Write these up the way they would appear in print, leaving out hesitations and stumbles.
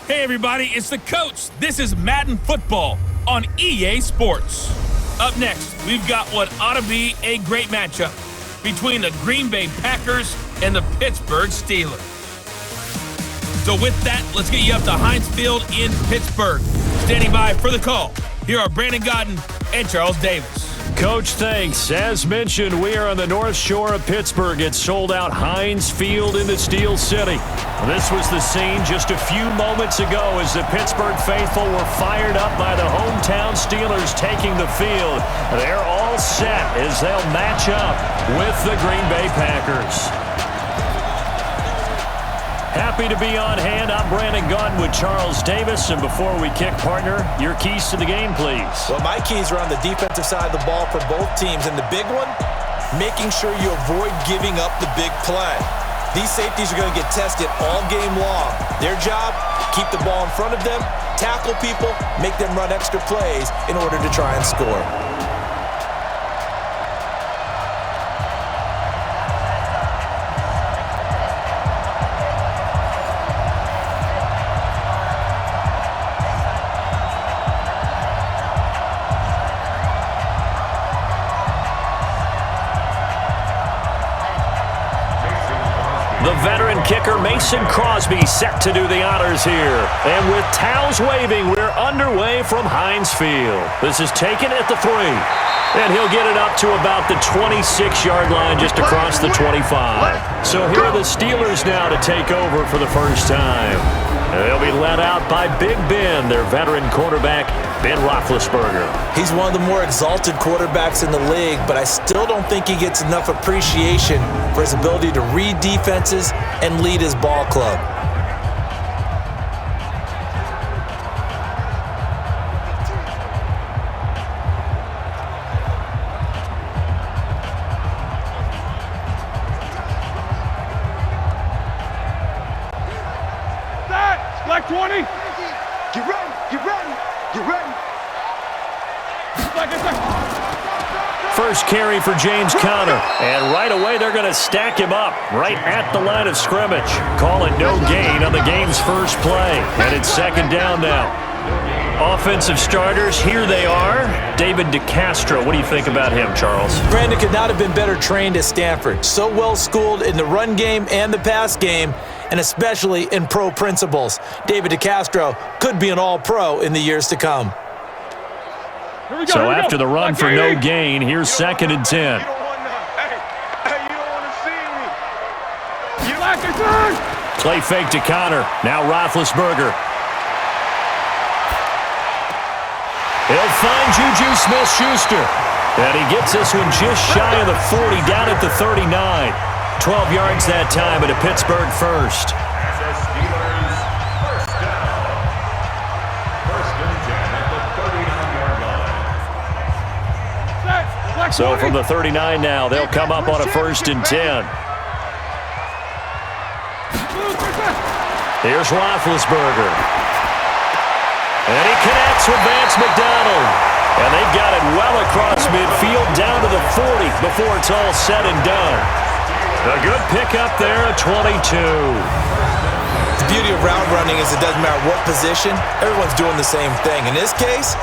Hey everybody, it's the coach. This is Madden Football on EA Sports. Up next, we've got what ought to be a great matchup between the Green Bay Packers and the Pittsburgh Steelers. So with that, let's get you up to Heinz Field in Pittsburgh. Standing by for the call, here are Brandon Godden and Charles Davis. Coach, thanks. As mentioned, we are on the North Shore of Pittsburgh. It's sold out Heinz Field in the Steel City. This was the scene just a few moments ago as the Pittsburgh faithful were fired up by the hometown Steelers taking the field. They're all set as they'll match up with the Green Bay Packers. Happy to be on hand. I'm Brandon Godden with Charles Davis. And before we kick, partner, your keys to the game, please. Well, my keys are on the defensive side of the ball for both teams. And the big one, making sure you avoid giving up the big play. These safeties are going to get tested all game long. Their job, keep the ball in front of them, tackle people, make them run extra plays in order to try and score. The veteran kicker Mason Crosby set to do the honors here. And with towels waving, we're underway from Heinz Field. This is taken at the 3. And he'll get it up to about the 26-yard line just across the 25. So here are the Steelers now to take over for the first time. They'll be led out by Big Ben, their veteran quarterback, Ben Roethlisberger. He's one of the more exalted quarterbacks in the league, but I still don't think he gets enough appreciation for his ability to read defenses and lead his ball club. Black 20. Get ready. Get ready. Get ready. First carry for James Conner. And right away, they're going to stack him up right at the line of scrimmage. Call it no gain on the game's first play. And it's second down now. Offensive starters, here they are. David Castro. What do you think about him, Charles? Brandon could not have been better trained at Stanford. So well schooled in the run game and the pass game, and especially in pro principles. David Castro could be an all-pro in the years to come. So after the run for no gain, here's 2nd and 10. You don't want to see me. You like it, Play fake to Conner. Now Roethlisberger. He'll find Juju Smith-Schuster. And he gets this one just shy of the 40, down at the 39. 12 yards that time, and a Pittsburgh first. So from the 39 now, they'll come up on a 1st and 10. Here's Roethlisberger. And he connects with Vance McDonald. And they've got it well across midfield down to the 40 before it's all said and done. A good pickup there at 22. The beauty of route running is it doesn't matter what position, everyone's doing the same thing. In this case,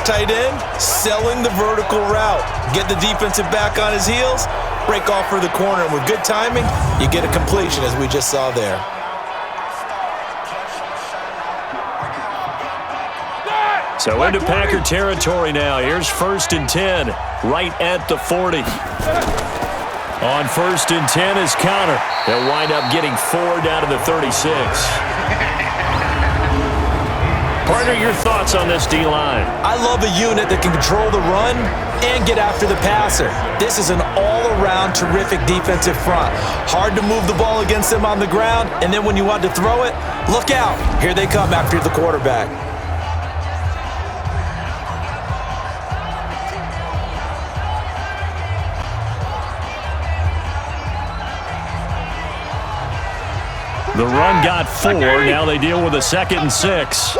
tight end, selling the vertical route. Get the defensive back on his heels, break off for the corner, and with good timing, you get a completion as we just saw there. So into Packer territory now. Here's 1st and 10, right at the 40. On 1st and 10 is Conner. They'll wind up getting 4 down to the 36. Partner, your thoughts on this D-line? I love a unit that can control the run and get after the passer. This is an all-around terrific defensive front. Hard to move the ball against them on the ground, and then when you want to throw it, look out. Here they come after the quarterback. The run got 4. Now they deal with a 2nd and 6.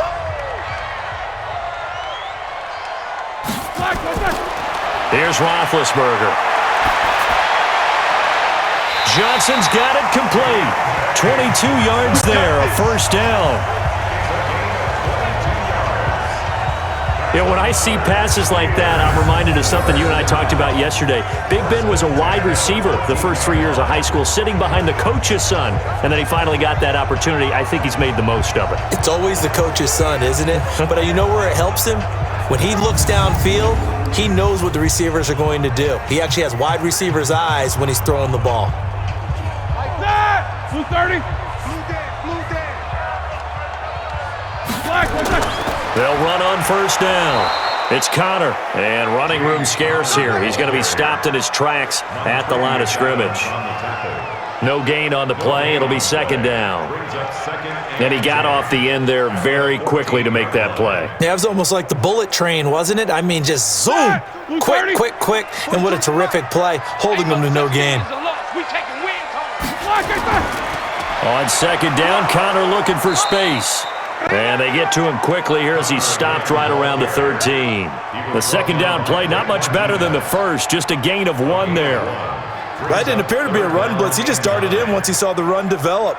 Here's Roethlisberger. Johnson's got it complete. 22 yards there, a 1st down. You know, when I see passes like that, I'm reminded of something you and I talked about yesterday. Big Ben was a wide receiver the first 3 years of high school, sitting behind the coach's son, and then he finally got that opportunity. I think he's made the most of it. It's always the coach's son, isn't it? But you know where it helps him? When he looks downfield, he knows what the receivers are going to do. He actually has wide receivers' eyes when he's throwing the ball. Like that! Blue 30. Blue dead. Black. They'll run on first down. It's Connor, and running room scarce here. He's going to be stopped in his tracks at the line of scrimmage. No gain on the play. It'll be second down. And he got off the end there very quickly to make that play. Yeah, it was almost like the bullet train, wasn't it? I mean, just zoom, quick, and what a terrific play, holding them to no gain. On second down, Connor looking for space. And they get to him quickly here as he's stopped right around the 13. The second down play, not much better than the first, just a gain of 1 there. That didn't appear to be a run blitz. He just darted in once he saw the run develop.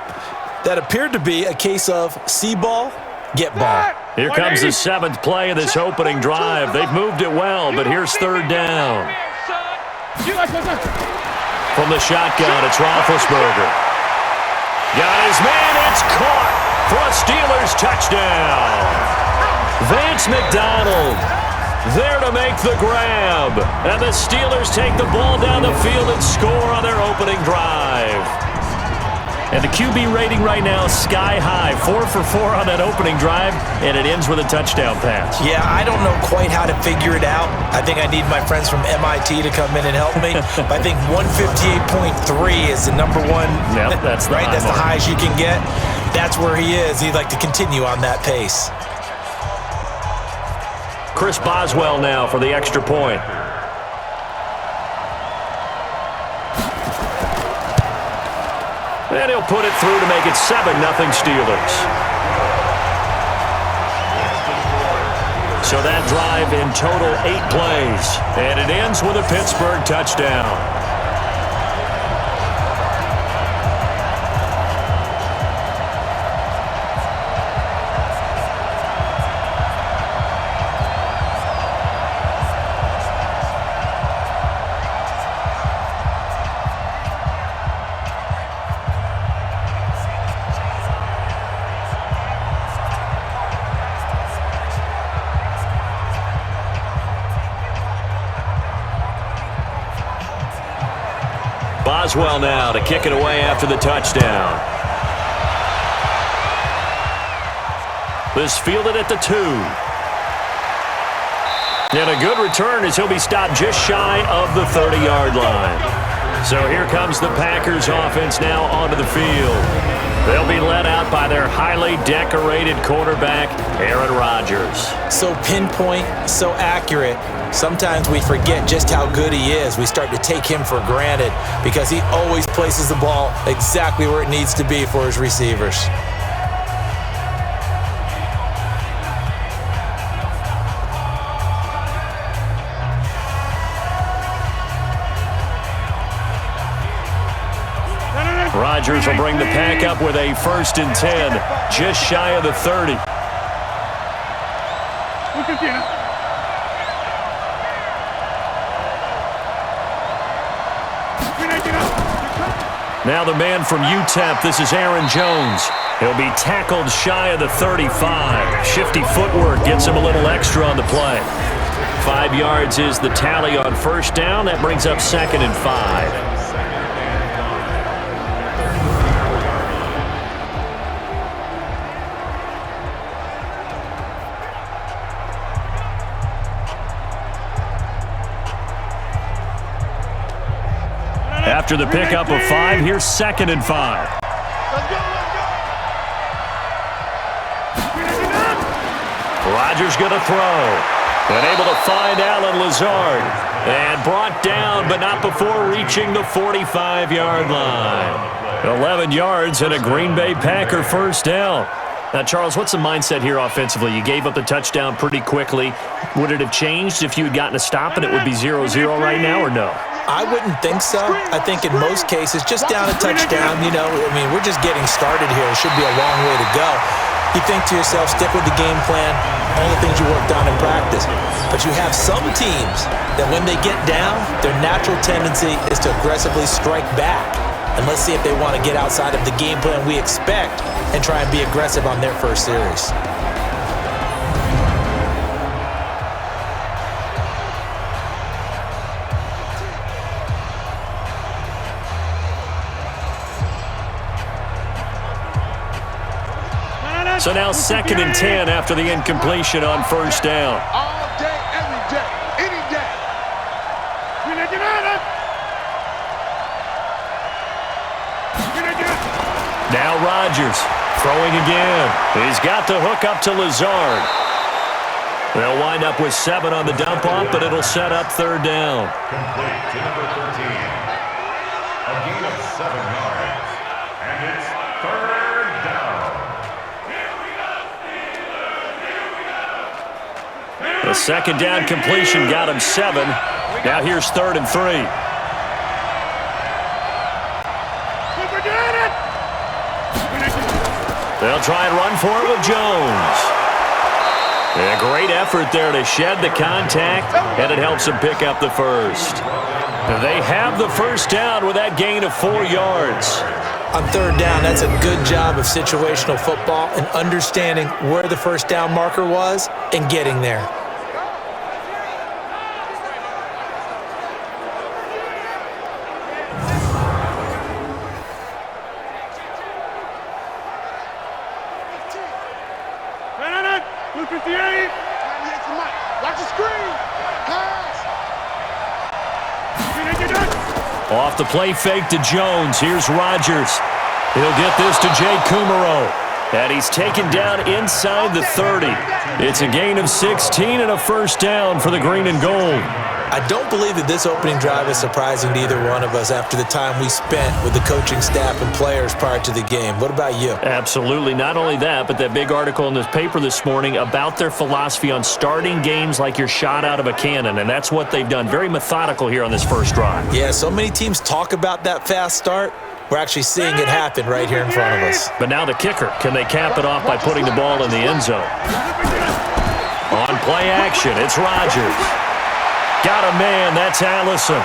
That appeared to be a case of see ball, get ball. Here comes the 7th play of this opening drive. They've moved it well, but here's third down. From the shotgun, it's Roethlisberger. Got his man, it's caught for a Steelers touchdown. Vance McDonald there to make the grab. And the Steelers take the ball down the field and score on their opening drive. And the QB rating right now is sky high. 4 for 4 on that opening drive, and it ends with a touchdown pass. Yeah, I don't know quite how to figure it out. I think I need my friends from MIT to come in and help me. But I think 158.3 is the number one. Yep, that's the right. That's the mark. highest you can get. That's where he is. He'd like to continue on that pace. Chris Boswell now for the extra point. And he'll put it through to make it 7-0 Steelers. So that drive in total 8 plays. And it ends with a Pittsburgh touchdown. Boswell now to kick it away after the touchdown. This fielded at the 2. And a good return as he'll be stopped just shy of the 30-yard line. So here comes the Packers offense now onto the field. They'll be led out by their highly decorated quarterback, Aaron Rodgers. So pinpoint, so accurate. Sometimes we forget just how good he is. We start to take him for granted because he always places the ball exactly where it needs to be for his receivers. Rodgers will bring the pack up with a 1st and 10, just shy of the 30. Now the man from UTEP, this is Aaron Jones. He'll be tackled shy of the 35. Shifty footwork gets him a little extra on the play. 5 yards is the tally on first down. That brings up 2nd and 5. After the pickup of 5, here's 2nd and 5. Rodgers going to throw. And able to find Allen Lazard. And brought down, but not before reaching the 45-yard line. 11 yards and a Green Bay Packer first down. Now, Charles, what's the mindset here offensively? You gave up the touchdown pretty quickly. Would it have changed if you had gotten a stop and it would be 0-0 right now, or no? I wouldn't think so. I think in most cases, just down a touchdown, you know, I mean, we're just getting started here. It should be a long way to go. You think to yourself, stick with the game plan, all the things you worked on in practice. But you have some teams that when they get down, their natural tendency is to aggressively strike back. And let's see if they want to get outside of the game plan we expect and try and be aggressive on their first series. So now 2nd and 10 after the incompletion on first down. All day, every day, any day. Now Rodgers throwing again. He's got the hook up to Lazard. They'll wind up with 7 on the dump off, but it'll set up 3rd down. Complete to number 13. A gain of 7 yards. And it's 3rd down. The 2nd down completion got him 7. Now here's 3rd and 3. They'll try and run for it with Jones. A great effort there to shed the contact, and it helps them pick up the first. They have the first down with that gain of 4 yards. On 3rd down, that's a good job of situational football and understanding where the first down marker was and getting there. Off the play fake to Jones. Here's Rodgers. He'll get this to Jay Kumaro. And he's taken down inside the 30. It's a gain of 16 and a first down for the green and gold. I don't believe that this opening drive is surprising to either one of us after the time we spent with the coaching staff and players prior to the game. What about you? Absolutely. Not only that, but that big article in this paper this morning about their philosophy on starting games like you're shot out of a cannon, and that's what they've done. Very methodical here on this first drive. Yeah, so many teams talk about that fast start. We're actually seeing it happen right here in front of us. But now the kicker. Can they cap it off by putting the ball in the end zone? On play action, it's Rodgers. Got a man, that's Allison.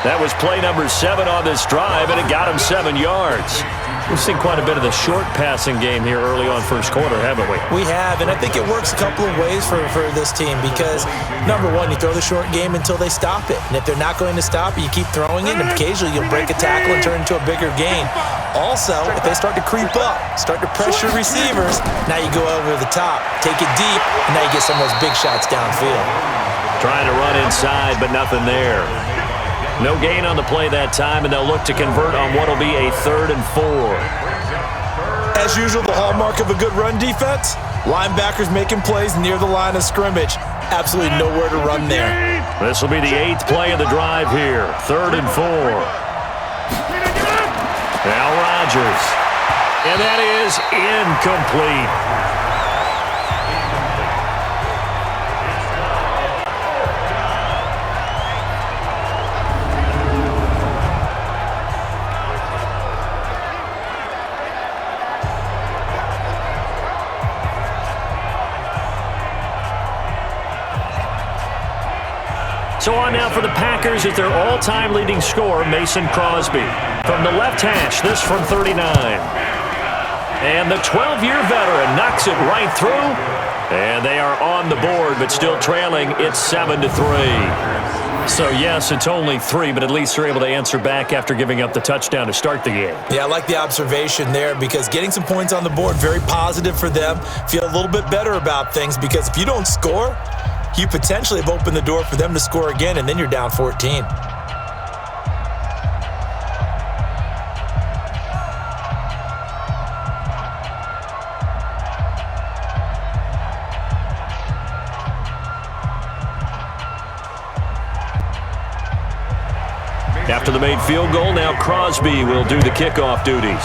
That was play number 7 on this drive, and it got him 7 yards. We've seen quite a bit of the short passing game here early on first quarter, haven't we? We have, and I think it works a couple of ways for this team because, number one, you throw the short game until they stop it. And if they're not going to stop it, you keep throwing it, and occasionally you'll break a tackle and turn into a bigger gain. Also, if they start to creep up, start to pressure receivers, now you go over the top, take it deep, and now you get some of those big shots downfield. Trying to run inside, but nothing there. No gain on the play that time, and they'll look to convert on what will be a 3rd and 4. As usual, the hallmark of a good run defense, linebackers making plays near the line of scrimmage. Absolutely nowhere to run there. This will be the 8th play of the drive here. 3rd and 4. Now Rodgers. And that is incomplete. So on now for the Packers at their all-time leading scorer, Mason Crosby. From the left hash, this from 39. And the 12-year veteran knocks it right through. And they are on the board, but still trailing. It's 7-3. So, yes, it's only 3, but at least they're able to answer back after giving up the touchdown to start the game. Yeah, I like the observation there because getting some points on the board, very positive for them. Feel a little bit better about things because if you don't score, you potentially have opened the door for them to score again, and then you're down 14. After the made field goal, now Crosby will do the kickoff duties.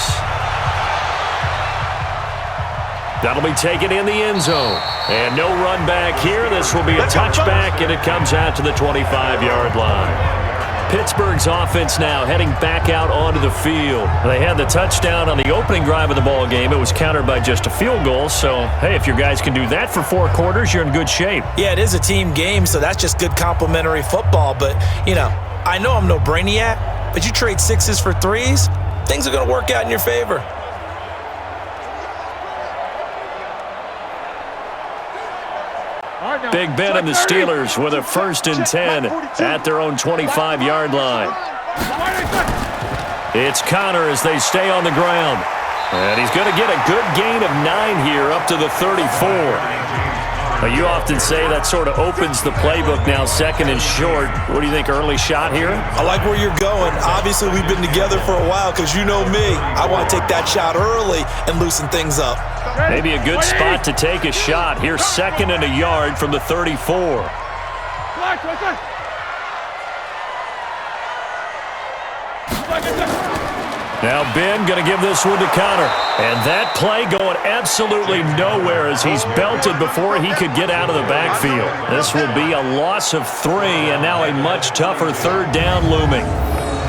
That'll be taken in the end zone. And no run back here. This will be a touchback, and it comes out to the 25-yard line. Pittsburgh's offense now heading back out onto the field. They had the touchdown on the opening drive of the ball game. It was countered by just a field goal. So, hey, if your guys can do that for 4 quarters, you're in good shape. Yeah, it is a team game, so that's just good complimentary football. But, you know, I know I'm no brainiac, but you trade 6s for 3s, things are going to work out in your favor. Big Ben and the Steelers with a 1st and 10 at their own 25-yard line. It's Connor as they stay on the ground. And he's going to get a good gain of 9 here up to the 34. Now, you often say that sort of opens the playbook now, 2nd and short. What do you think, early shot here? I like where you're going. Obviously, we've been together for a while because you know me. I want to take that shot early and loosen things up. Maybe a good spot to take a shot. Here's 2nd and a yard from the 34. Now Ben going to give this one to Connor. And that play going absolutely nowhere as he's belted before he could get out of the backfield. This will be a loss of 3 and now a much tougher 3rd down looming.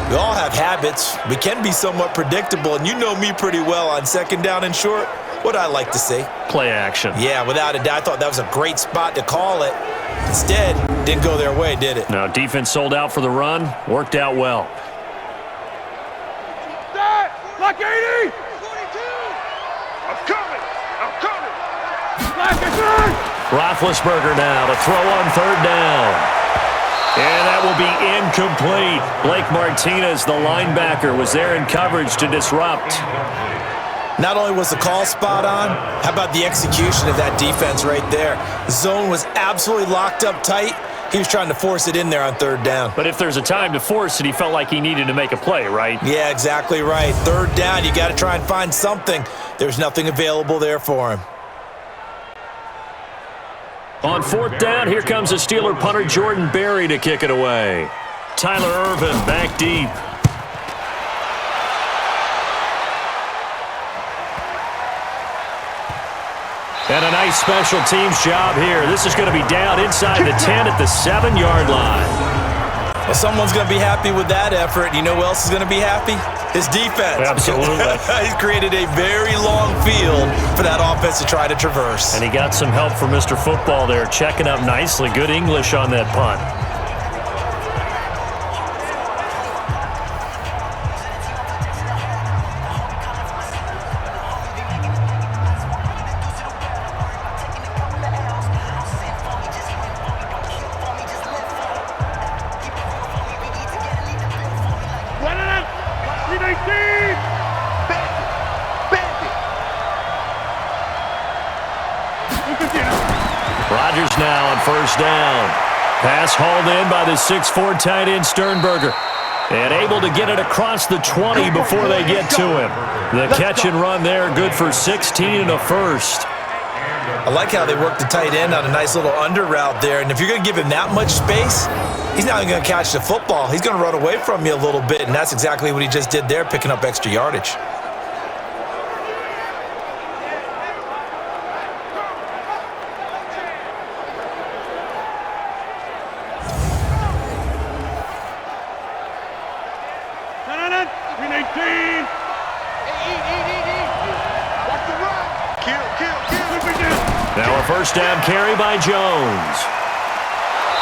We all have habits. We can be somewhat predictable, and you know me pretty well on 2nd down and short. What I like to see. Play action. Yeah, without a doubt. I thought that was a great spot to call it. Instead, didn't go their way, did it? Now, defense sold out for the run. Worked out well. Block 80! I'm coming! I'm coming! Roethlisberger now to throw on 3rd down. And that will be incomplete. Blake Martinez, the linebacker, was there in coverage to disrupt. Not only was the call spot on, how about the execution of that defense right there? The zone was absolutely locked up tight. He was trying to force it in there on 3rd down. But if there's a time to force it, he felt like he needed to make a play, right? Yeah, exactly right. 3rd down, you got to try and find something. There's nothing available there for him. On 4th down, here comes the Steeler punter Jordan Berry to kick it away. Tyler Irvin back deep. And a nice special teams job here. This is going to be down inside the 10 at the 7-yard line. Well, someone's going to be happy with that effort. You know who else is going to be happy? His defense. Absolutely. He's created a very long field for that offense to try to traverse. And he got some help from Mr. Football there, checking up nicely. Good English on that punt. Rodgers now on 1st down. Pass hauled in by the 6'4" tight end Sternberger. And able to get it across the 20 before they get to him. The catch and run there, good for 16 and a 1st. I like how they work the tight end on a nice little under route there. And if you're going to give him that much space, he's not even going to catch the football. He's going to run away from you a little bit, and that's exactly what he just did there, picking up extra yardage. Now a 1st down carry by Jones.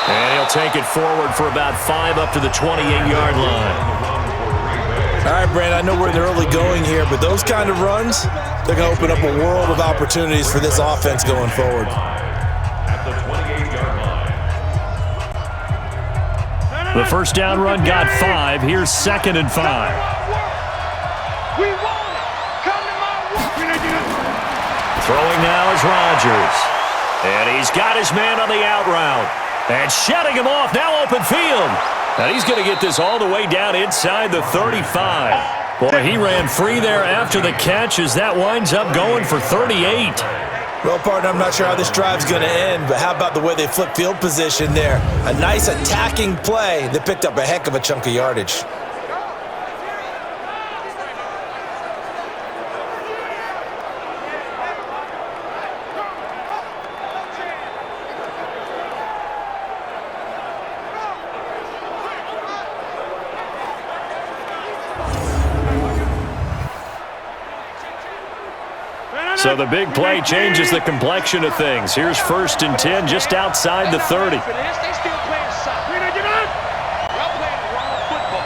And he'll take it forward for about 5 up to the 28-yard line. All right, Brand, I know we're in the early going here, but those kind of runs, they're going to open up a world of opportunities for this offense going forward. At the 28-yard line. The 1st down run got 5. Here's 2nd and 5. We want it. Come to my work. Throwing now is Rodgers. And he's got his man on the out route. And shutting him off, now open field. And he's going to get this all the way down inside the 35. Boy, he ran free there after the catch as that winds up going for 38. Well, partner, I'm not sure how this drive's going to end, but how about the way they flip field position there? A nice attacking play that picked up a heck of a chunk of yardage. So the big play changes the complexion of things. Here's 1st and 10 just outside the 30. They still playing soccer. Y'all playing wrong football.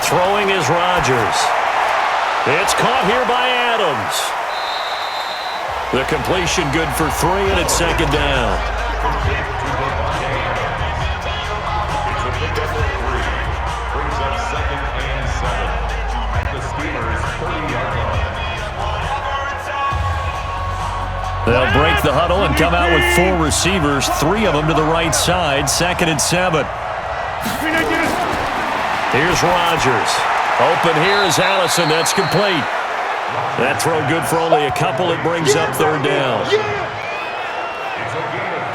Throwing is Rodgers. It's caught here by Adams. The completion good for 3, and it's 2nd down. Brings up 2nd and 7 at the Steelers' 30-yard line. They'll break the huddle and come out with 4 receivers, 3 of them to the right side, 2nd and 7. Here's Rodgers. Open here is Allison. That's complete. That throw good for only a couple. It brings up 3rd down.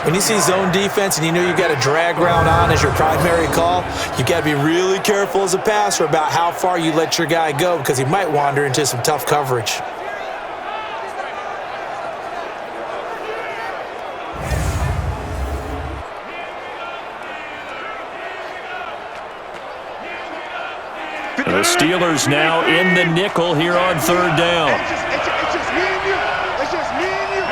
When you see zone defense and you know you got a drag route on as your primary call, you got to be really careful as a passer about how far you let your guy go because he might wander into some tough coverage. The Steelers now in the nickel here on 3rd down. It's just me and you. It's just me and you.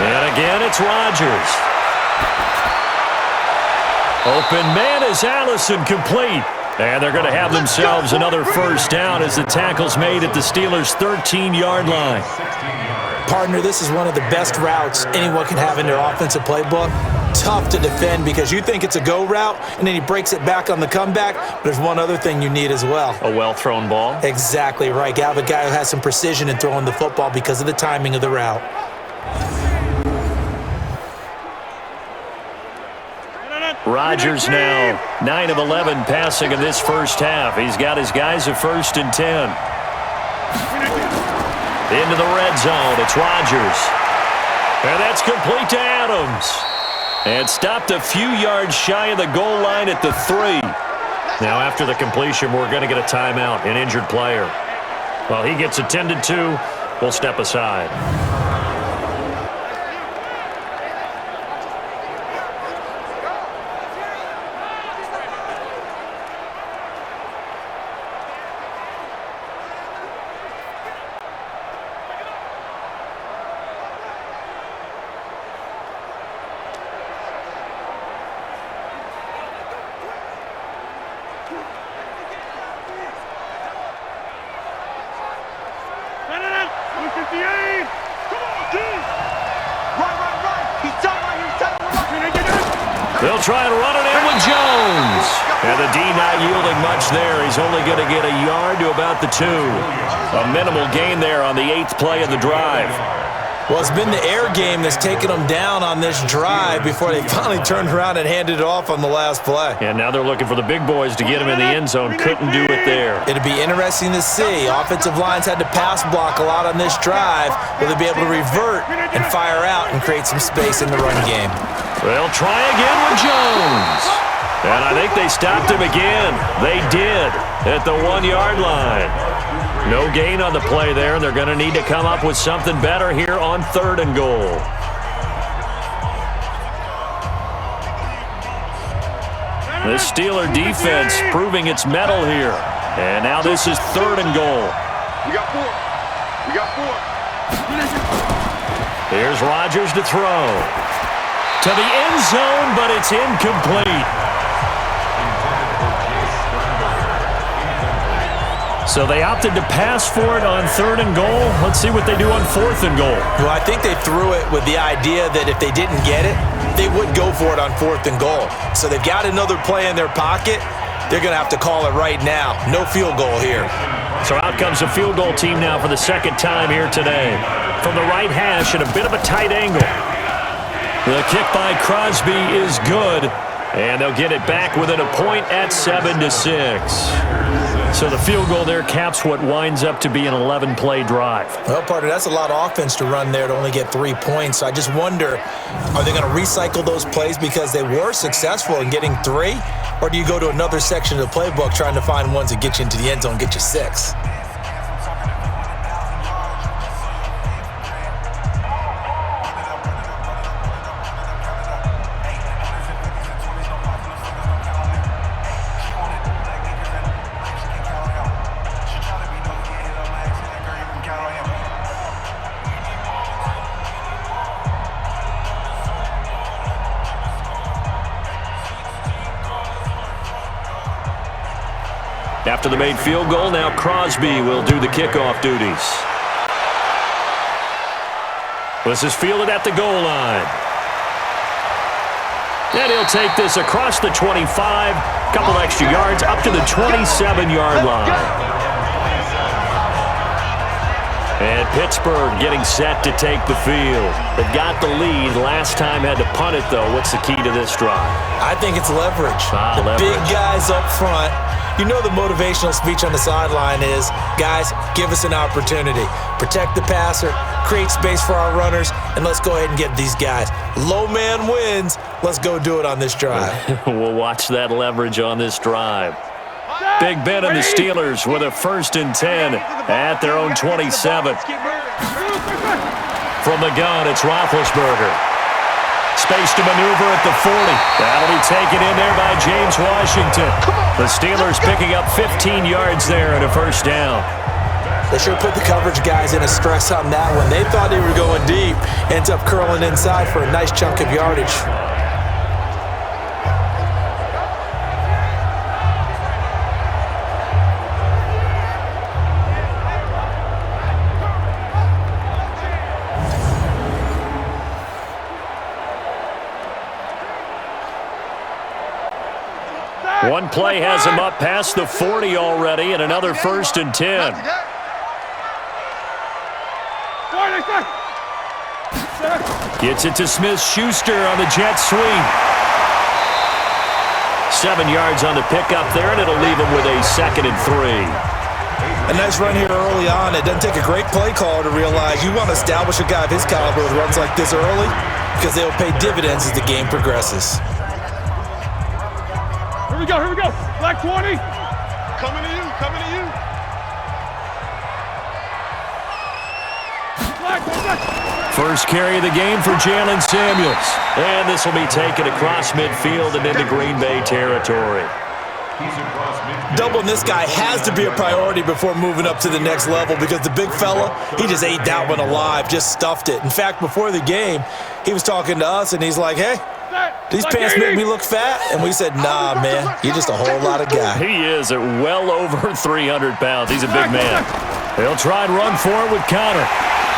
And again, it's Rodgers. Open man is Allison, complete. And they're going to have themselves another 1st down as the tackle's made at the Steelers' 13-yard line. Partner, this is one of the best routes anyone can have in their offensive playbook. Tough to defend because you think it's a go route, and then he breaks it back on the comeback. But there's one other thing you need as well. A well-thrown ball. Exactly right. You have a guy who has some precision in throwing the football because of the timing of the route. Rodgers now 9 of 11 passing in this first half. He's got his guys at 1st and 10. Into the red zone. It's Rodgers. And that's complete to Adams. And stopped a few yards shy of the goal line at the 3. Now after the completion, we're going to get a timeout, an injured player. While he gets attended to, we'll step aside. They'll try and run it in with Jones. And the D not yielding much there. He's only going to get a yard to about the 2. A minimal gain there on the 8th play of the drive. Well, it's been the air game that's taken them down on this drive before they finally turned around and handed it off on the last play. And now they're looking for the big boys to get him in the end zone. Couldn't do it there. It'll be interesting to see. Offensive lines had to pass block a lot on this drive. Will they be able to revert and fire out and create some space in the run game? They'll try again with Jones. And I think they stopped him again. They did at the 1-yard line. No gain on the play there, and they're going to need to come up with something better here on 3rd and goal. The Steeler defense proving its mettle here. And now this is 3rd and goal. We got 4. We got 4. Here's Rodgers to throw. To the end zone, but it's incomplete. So they opted to pass for it on 3rd and goal. Let's see what they do on 4th and goal. Well, I think they threw it with the idea that if they didn't get it, they would go for it on 4th and goal. So they've got another play in their pocket. They're going to have to call it right now. No field goal here. So out comes the field goal team now for the 2nd time here today. From the right hash at a bit of a tight angle. The kick by Crosby is good. And they'll get it back within a point at 7-6. So the field goal there caps what winds up to be an 11-play drive. Well, partner, that's a lot of offense to run there to only get 3 points. So I just wonder, are they going to recycle those plays because they were successful in getting 3? Or do you go to another section of the playbook trying to find ones that get you into the end zone, get you 6? After the made field goal, now Crosby will do the kickoff duties. This is fielded at the goal line. And he'll take this across the 25, couple extra yards up to the 27-yard line. And Pittsburgh getting set to take the field. They've got the lead. Last time had to punt it, though. What's the key to this drive? I think it's leverage. Leverage. Big guys up front. You know the motivational speech on the sideline is, guys, give us an opportunity. Protect the passer, create space for our runners, and let's go ahead and get these guys. Low man wins. Let's go do it on this drive. We'll watch that leverage on this drive. Big Ben and the Steelers with a 1st and 10 at their own 27. From the gun, it's Roethlisberger. Space to maneuver at the 40. That'll be taken in there by James Washington. The Steelers picking up 15 yards there and a 1st down. They sure put the coverage guys in a stress on that one. They thought they were going deep. Ends up curling inside for a nice chunk of yardage. One play has him up past the 40 already, and another 1st and 10. Gets it to Smith-Schuster on the jet sweep. 7 yards on the pickup there, and it'll leave him with a 2nd and 3. A nice run here early on. It doesn't take a great play caller to realize you want to establish a guy of his caliber with runs like this early because they'll pay dividends as the game progresses. Here we go. Black 20. Coming to you. First carry of the game for Jalen Samuels. And this will be taken across midfield and into Green Bay territory. Doubling this guy has to be a priority before moving up to the next level because the big fella, he just ate that one alive, just stuffed it. In fact, before the game, he was talking to us, and he's like, hey, these pants make me look fat? And we said, nah, man, you're just a whole lot of guy. He is at well over 300 pounds. He's a big man. They'll try and run for it with Connor.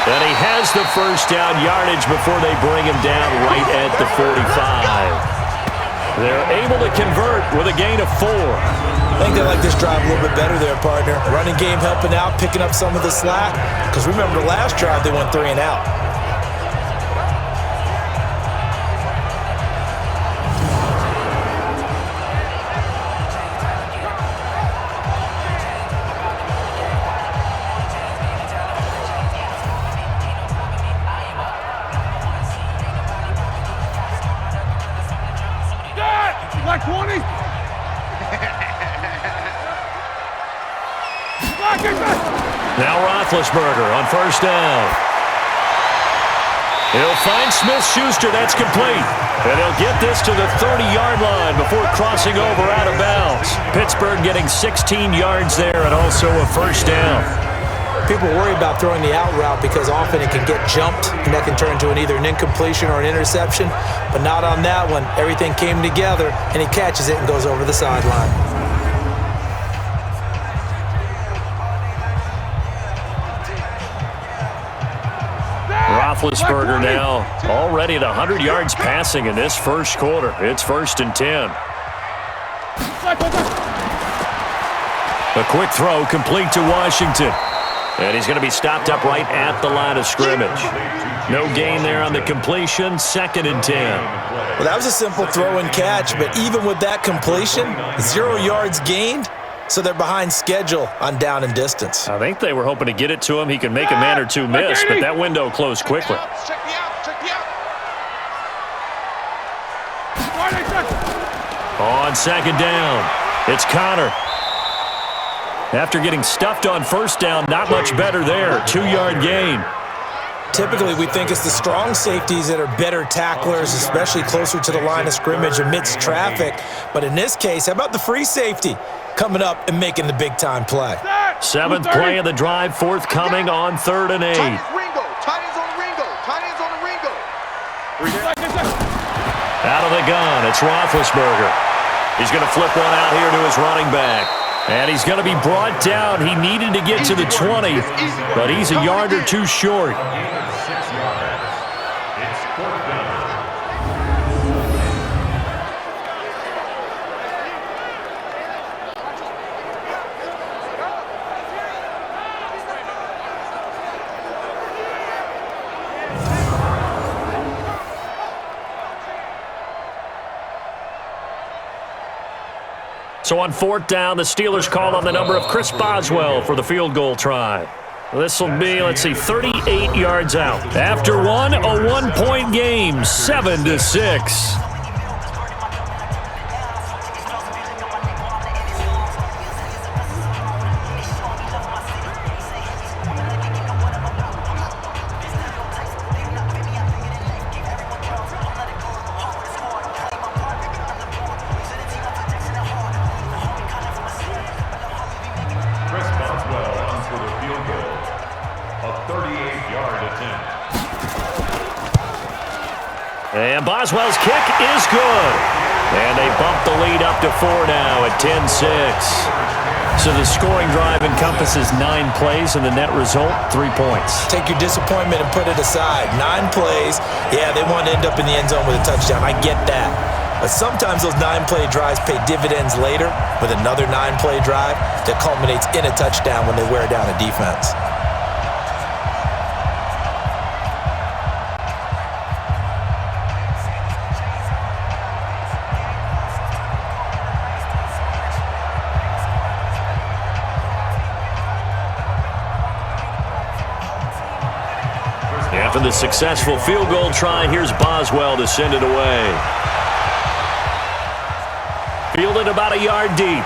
And he has the 1st down yardage before they bring him down right at the 45. They're able to convert with a gain of 4. I think they like this drive a little bit better there, partner. Running game helping out, picking up some of the slack. Because remember, the last drive they went 3 and out. Black 20. Now Roethlisberger on 1st down. He'll find Smith-Schuster. That's complete. And he'll get this to the 30-yard line before crossing over out of bounds. Pittsburgh getting 16 yards there and also a 1st down. People worry about throwing the out route because often it can get jumped, and that can turn into either an incompletion or an interception. But not on that one. Everything came together, and he catches it and goes over the sideline. Roethlisberger now already at 100 yards passing in this 1st quarter. It's 1st and 10. A quick throw complete to Washington. And he's going to be stopped up right at the line of scrimmage. No gain there on the completion, 2nd and 10. Well, that was a simple throw and catch, but even with that completion, 0 yards gained, so they're behind schedule on down and distance. I think they were hoping to get it to him. He could make a man or two miss, but that window closed quickly. Check me out. On 2nd down, it's Connor. After getting stuffed on 1st down, not much better there. 2-yard gain. Typically, we think it's the strong safeties that are better tacklers, especially closer to the line of scrimmage amidst traffic. But in this case, how about the free safety coming up and making the big-time play? 7th play of the drive, forthcoming on 3rd and 8. Tight ends on the Ringo. Out of the gun, it's Roethlisberger. He's going to flip one out here to his running back. And he's going to be brought down. He needed to get to the 20, but he's a yard or two short. A gain of 6 yards. It's 4th down. So on 4th down, the Steelers call on the number of Chris Boswell for the field goal try. This will be, 38 yards out. After one, a 1-point game, 7-6. And Boswell's kick is good. And they bump the lead up to 4 now at 10-6. So the scoring drive encompasses 9 plays, and the net result, 3 points. Take your disappointment and put it aside. 9 plays. Yeah, they want to end up in the end zone with a touchdown. I get that. But sometimes those 9-play drives pay dividends later with another 9-play drive that culminates in a touchdown when they wear down a defense. After the successful field goal try, here's Boswell to send it away. Fielded about a yard deep.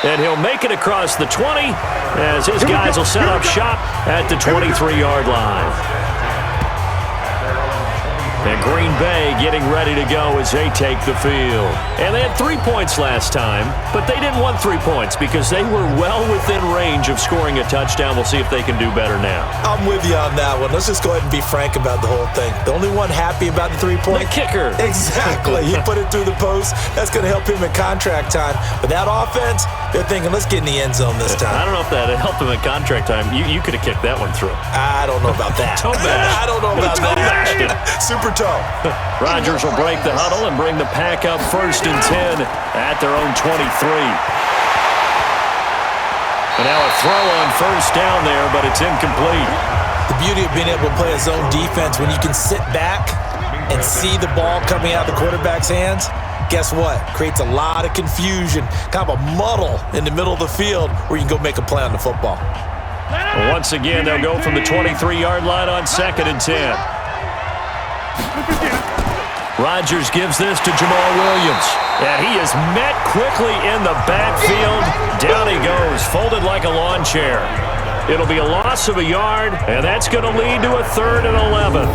And he'll make it across the 20 as his guys will set up shop at the 23-yard line. And Green Bay getting ready to go as they take the field. And they had 3 points last time, but they didn't want 3 points because they were well within range of scoring a touchdown. We'll see if they can do better now. I'm with you on that one. Let's just go ahead and be frank about the whole thing. The only one happy about the 3-point? The kicker. Exactly. He put it through the post. That's going to help him in contract time. But that offense, they're thinking, let's get in the end zone this time. I don't know if that helped him in contract time. You could have kicked that one through. I don't know about that. I don't know about that. Super toe. Rodgers will break the huddle and bring the pack up 1st and 10 at their own 23. And now a throw on 1st down there, but it's incomplete. The beauty of being able to play a zone defense, when you can sit back and see the ball coming out of the quarterback's hands, guess what? Creates a lot of confusion, kind of a muddle in the middle of the field where you can go make a play on the football. Well, once again, they'll go from the 23-yard line on 2nd and 10. Rodgers gives this to Jamal Williams. And he is met quickly in the backfield. Down he goes, folded like a lawn chair. It'll be a loss of a yard, and that's going to lead to a 3rd and 11.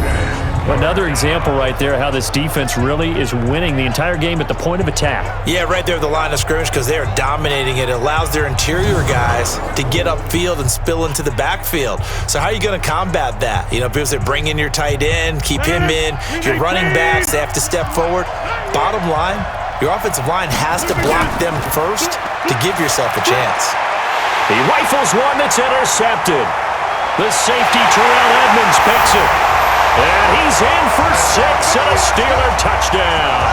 Another example right there how this defense really is winning the entire game at the point of attack. Yeah, right there at the line of scrimmage because they are dominating it. It allows their interior guys to get upfield and spill into the backfield. So how are you going to combat that? Because they bring in your tight end, keep him in. Your running backs, they have to step forward. Bottom line, your offensive line has to block them first to give yourself a chance. He rifles one that's intercepted. The safety, Terrell Edmonds, picks it. And he's in for 6 and a Steeler touchdown.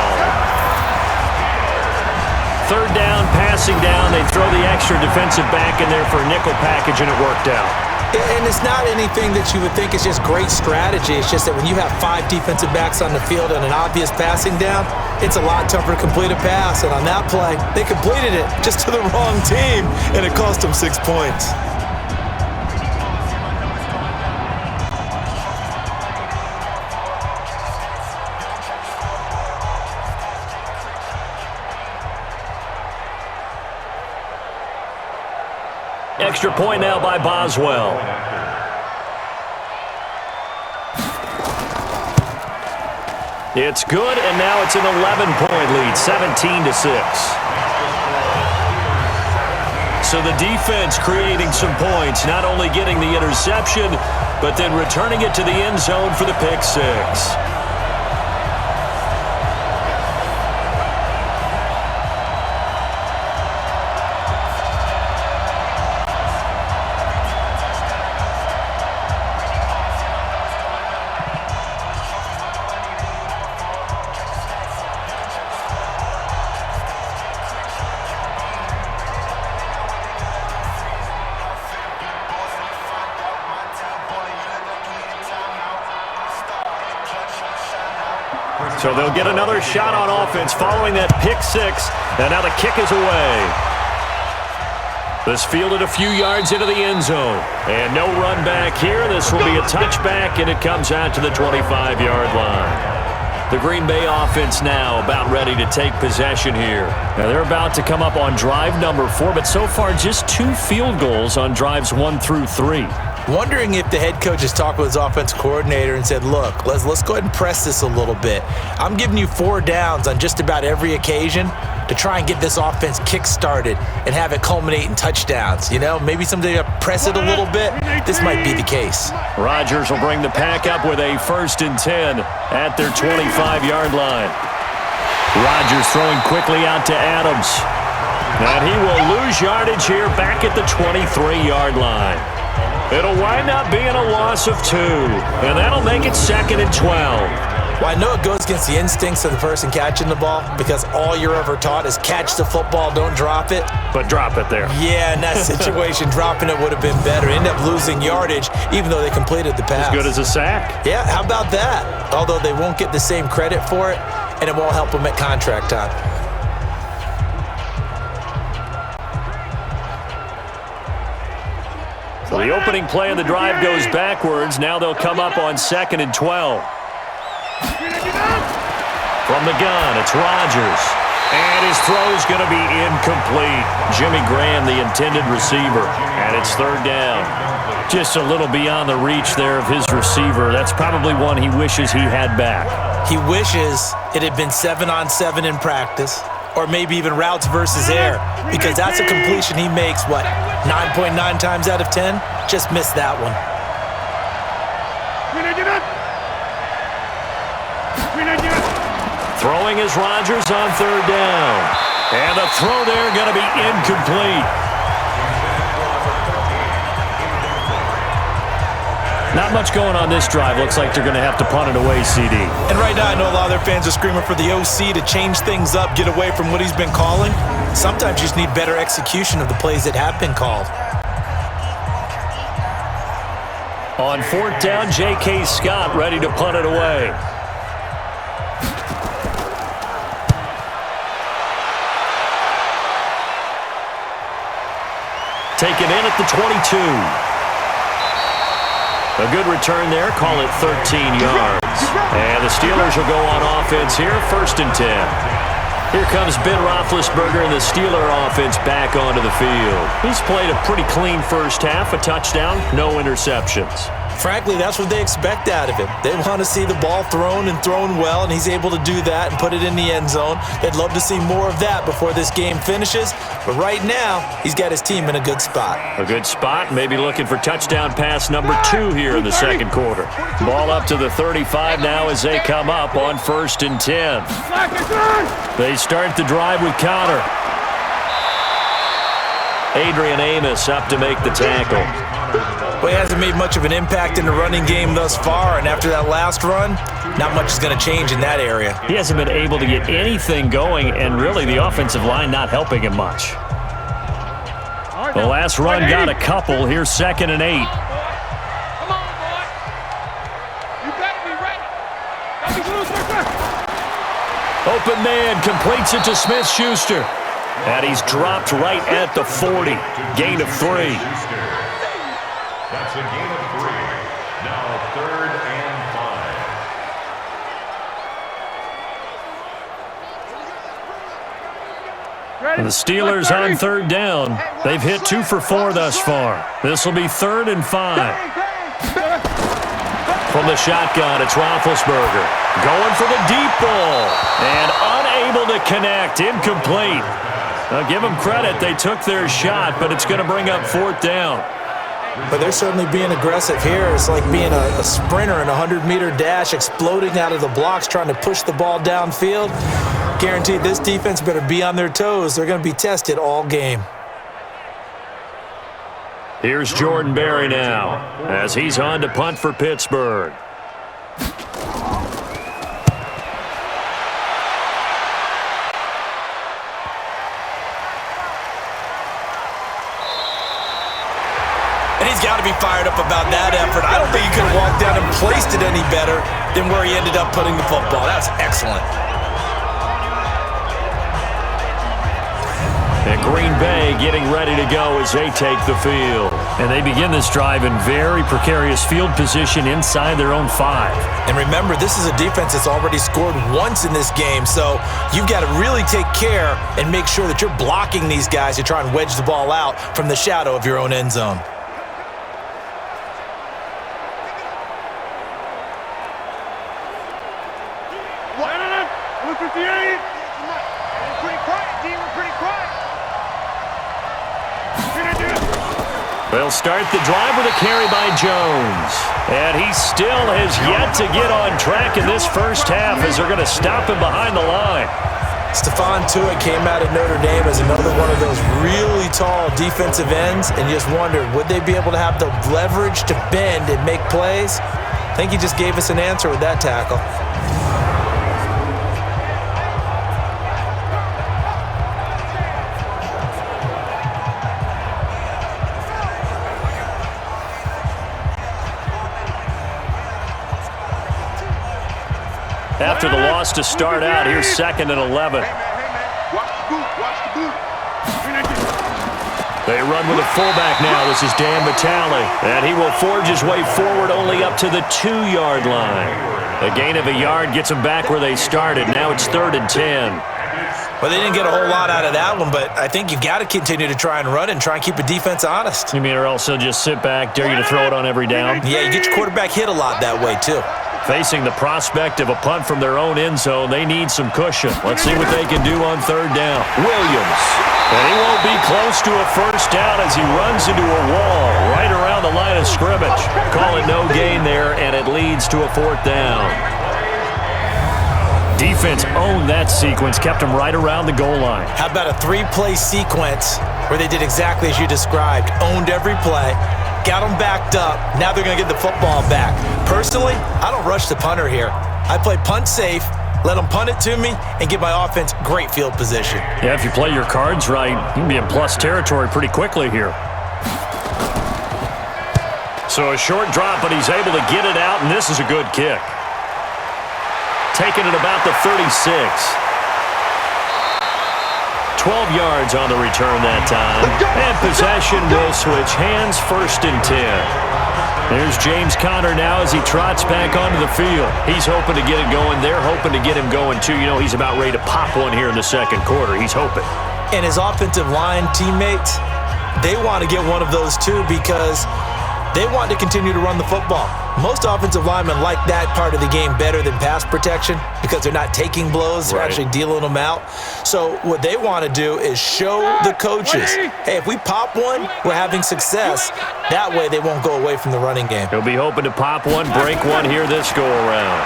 3rd down, passing down. They throw the extra defensive back in there for a nickel package, and it worked out. And it's not anything that you would think is just great strategy. It's just that when you have 5 defensive backs on the field and an obvious passing down, it's a lot tougher to complete a pass. And on that play, they completed it just to the wrong team, and it cost them 6 points. Extra point now by Boswell. It's good, and now it's an 11-point lead, 17-6. So the defense creating some points, not only getting the interception, but then returning it to the end zone for the pick 6. So they'll get another shot on offense following that pick six. And now the kick is away. This fielded a few yards into the end zone. And no run back here. This will be a touchback, and it comes out to the 25-yard line. The Green Bay offense now about ready to take possession here. Now they're about to come up on drive number 4, but so far just 2 field goals on drives 1 through 3. Wondering if the head coach has talked with his offense coordinator and said, look, let's go ahead and press this a little bit. I'm giving you 4 downs on just about every occasion to try and get this offense kick-started and have it culminate in touchdowns. You know, maybe someday press it a little bit. This might be the case. Rodgers will bring the pack up with a 1st and 10 at their 25-yard line. Rodgers throwing quickly out to Adams. And he will lose yardage here back at the 23-yard line. It'll wind up being a loss of 2, and that'll make it 2nd and 12. Well, I know it goes against the instincts of the person catching the ball because all you're ever taught is catch the football, don't drop it. But drop it there. Yeah, in that situation, dropping it would have been better. End up losing yardage, even though they completed the pass. As good as a sack. Yeah, how about that? Although they won't get the same credit for it, and it won't help them at contract time. So the opening play of the drive goes backwards. Now they'll come up on 2nd and 12. From the gun, it's Rodgers. And his throw is going to be incomplete. Jimmy Graham, the intended receiver. And it's 3rd down. Just a little beyond the reach there of his receiver. That's probably one he wishes he had back. He wishes it had been 7-on-7 in practice, or maybe even routes versus air, because that's a completion he makes, 9.9 times out of 10? Just missed that one. Throwing is Rodgers on 3rd down. And the throw there going to be incomplete. Not much going on this drive. Looks like they're going to have to punt it away, CD. And right now, I know a lot of their fans are screaming for the OC to change things up, get away from what he's been calling. Sometimes you just need better execution of the plays that have been called. On 4th down, J.K. Scott ready to punt it away. Taken in at the 22. A good return there. Call it 13 yards. And the Steelers will go on offense here. 1st and 10. Here comes Ben Roethlisberger and the Steeler offense back onto the field. He's played a pretty clean first half. A touchdown, no interceptions. Frankly, that's what they expect out of him. They want to see the ball thrown and thrown well, and he's able to do that and put it in the end zone. They'd love to see more of that before this game finishes. But right now, he's got his team in a good spot. A good spot, maybe looking for touchdown pass number 2 here in the 2nd quarter. Ball up to the 35 now as they come up on 1st and 10. They start the drive with Connor. Adrian Amos up to make the tackle. Well, he hasn't made much of an impact in the running game thus far, and after that last run, not much is going to change in that area. He hasn't been able to get anything going, and really the offensive line not helping him much. The last run got a couple. Here's 2nd and 8. Come on, boy. You better be ready. Don't be loose, Open man completes it to Smith-Schuster. And he's dropped right at the 40. Gain of 3. That's a gain of 3. Now 3rd and 5. And the Steelers on 3rd down. They've hit 2 for 4 thus far. This will be 3rd and 5. From the shotgun, it's Roethlisberger. Going for the deep ball. And unable to connect. Incomplete. Now give them credit. They took their shot, but it's going to bring up 4th down. But they're certainly being aggressive here. It's like being a sprinter in a 100-meter dash, exploding out of the blocks, trying to push the ball downfield. Guaranteed this defense better be on their toes. They're going to be tested all game. Here's Jordan Berry now as he's on to punt for Pittsburgh. And he's got to be fired up about that effort. I don't think he could have walked down and placed it any better. than where he ended up putting the football. That's excellent. And Green Bay getting ready to go as they take the field. And they begin this drive in very precarious field position inside their own 5. And remember, this is a defense that's already scored once in this game, so you've got to really take care and make sure that you're blocking these guys to try and wedge the ball out from the shadow of your own end zone. They'll start the drive with a carry by Jones. And he still has yet to get on track in this first half as they're going to stop him behind the line. Stephon Tuitt came out of Notre Dame as another one of those really tall defensive ends, and you just wondered, would they be able to have the leverage to bend and make plays? I think he just gave us an answer with that tackle. After the loss to start out, here's 2nd and 11. They run with a fullback now. This is Dan Vitale. And he will forge his way forward only up to the 2-yard line. A gain of a yard gets them back where they started. Now it's 3rd and 10. Well, they didn't get a whole lot out of that one, but I think you've got to continue to try and run and try and keep the defense honest. You mean, or else they'll just sit back, dare you to throw it on every down? Yeah, you get your quarterback hit a lot that way, too. Facing the prospect of a punt from their own end zone, they need some cushion. Let's see what they can do on 3rd down. Williams. And he won't be close to a first down as he runs into a wall right around the line of scrimmage. Call it no gain there, and it leads to a 4th down. Defense owned that sequence, kept them right around the goal line. How about a 3-play sequence where they did exactly as you described, owned every play, got them backed up, now they're going to get the football back. Personally, I don't rush the punter here. I play punt safe, let them punt it to me, and give my offense great field position. Yeah, if you play your cards right, you can be in plus territory pretty quickly here. So a short drop, but he's able to get it out, and this is a good kick. Taking it about the 36. 12 yards on the return that time. And possession will switch hands, 1st and 10. There's James Conner now as he trots back onto the field. He's hoping to get it going. They're hoping to get him going, too. You know, he's about ready to pop one here in the 2nd quarter. He's hoping. And his offensive line teammates, they want to get one of those, too, because they want to continue to run the football. Most offensive linemen like that part of the game better than pass protection because they're not taking blows, they're actually dealing them out. So what they want to do is show the coaches, hey, if we pop one, we're having success. That way they won't go away from the running game. He'll be hoping to pop one, break one here this go-around.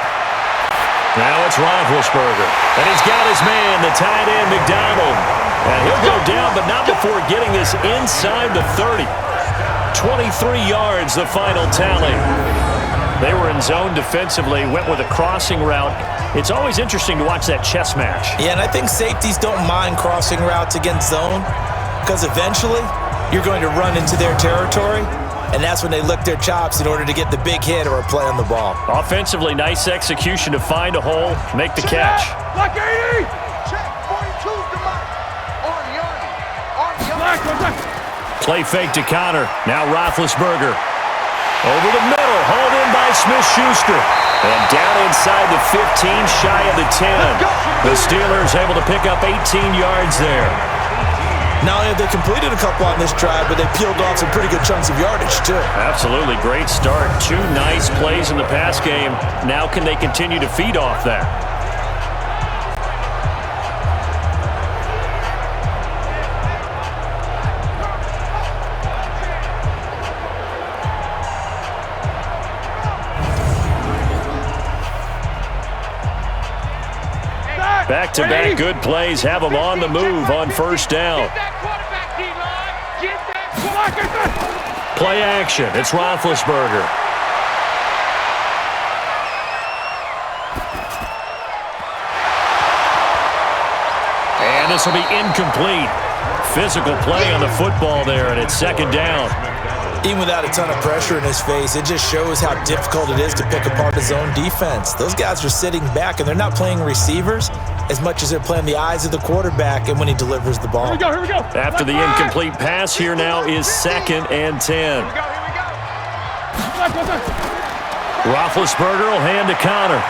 Now it's Roethlisberger. And he's got his man, the tight end, McDonald. And he'll go down, but not before getting this inside the 30. 23 yards, the final tally. They were in zone defensively, went with a crossing route. It's always interesting to watch that chess match. Yeah, and I think safeties don't mind crossing routes against zone because eventually you're going to run into their territory, and that's when they lick their chops in order to get the big hit or a play on the ball. Offensively, nice execution to find a hole, make the catch. Like 80! Check, 42's the mark. On Yanni. Play fake to Conner. Now Roethlisberger. Over the middle, hauled in by Smith-Schuster. And down inside the 15, shy of the 10. The Steelers able to pick up 18 yards there. Not only have they completed a couple on this drive, but they peeled off some pretty good chunks of yardage, too. Absolutely. Great start. 2 nice plays in the pass game. Now can they continue to feed off that? Back-to-back good plays have them on the move on 1st down. Play action. It's Roethlisberger. And this will be incomplete. Physical play on the football there, and it's 2nd down. Even without a ton of pressure in his face, it just shows how difficult it is to pick apart his own defense. Those guys are sitting back, and they're not playing receivers as much as they're playing the eyes of the quarterback and when he delivers the ball. Here we go. After the incomplete pass, here now is 2nd and 10. Roethlisberger will hand to Connor.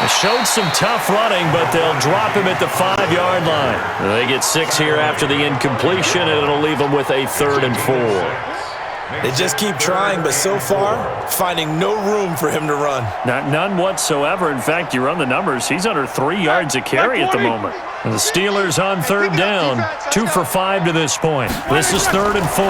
They showed some tough running, but they'll drop him at the 5-yard line. They get 6 here after the incompletion, and it'll leave them with a 3rd and 4. They just keep trying, but so far, finding no room for him to run. None whatsoever. In fact, you run the numbers, he's under 3 yards a carry at the moment. And the Steelers on 3rd down, 2 for 5 to this point. This is 3rd and 4.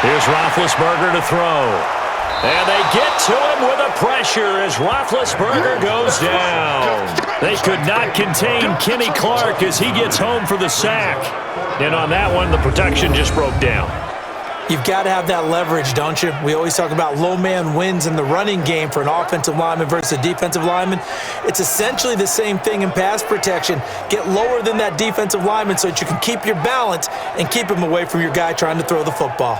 Here's Roethlisberger to throw. And they get to him with a pressure as Roethlisberger goes down. They could not contain Kenny Clark as he gets home for the sack. And on that one, the protection just broke down. You've got to have that leverage, don't you? We always talk about low man wins in the running game for an offensive lineman versus a defensive lineman. It's essentially the same thing in pass protection. Get lower than that defensive lineman so that you can keep your balance and keep him away from your guy trying to throw the football.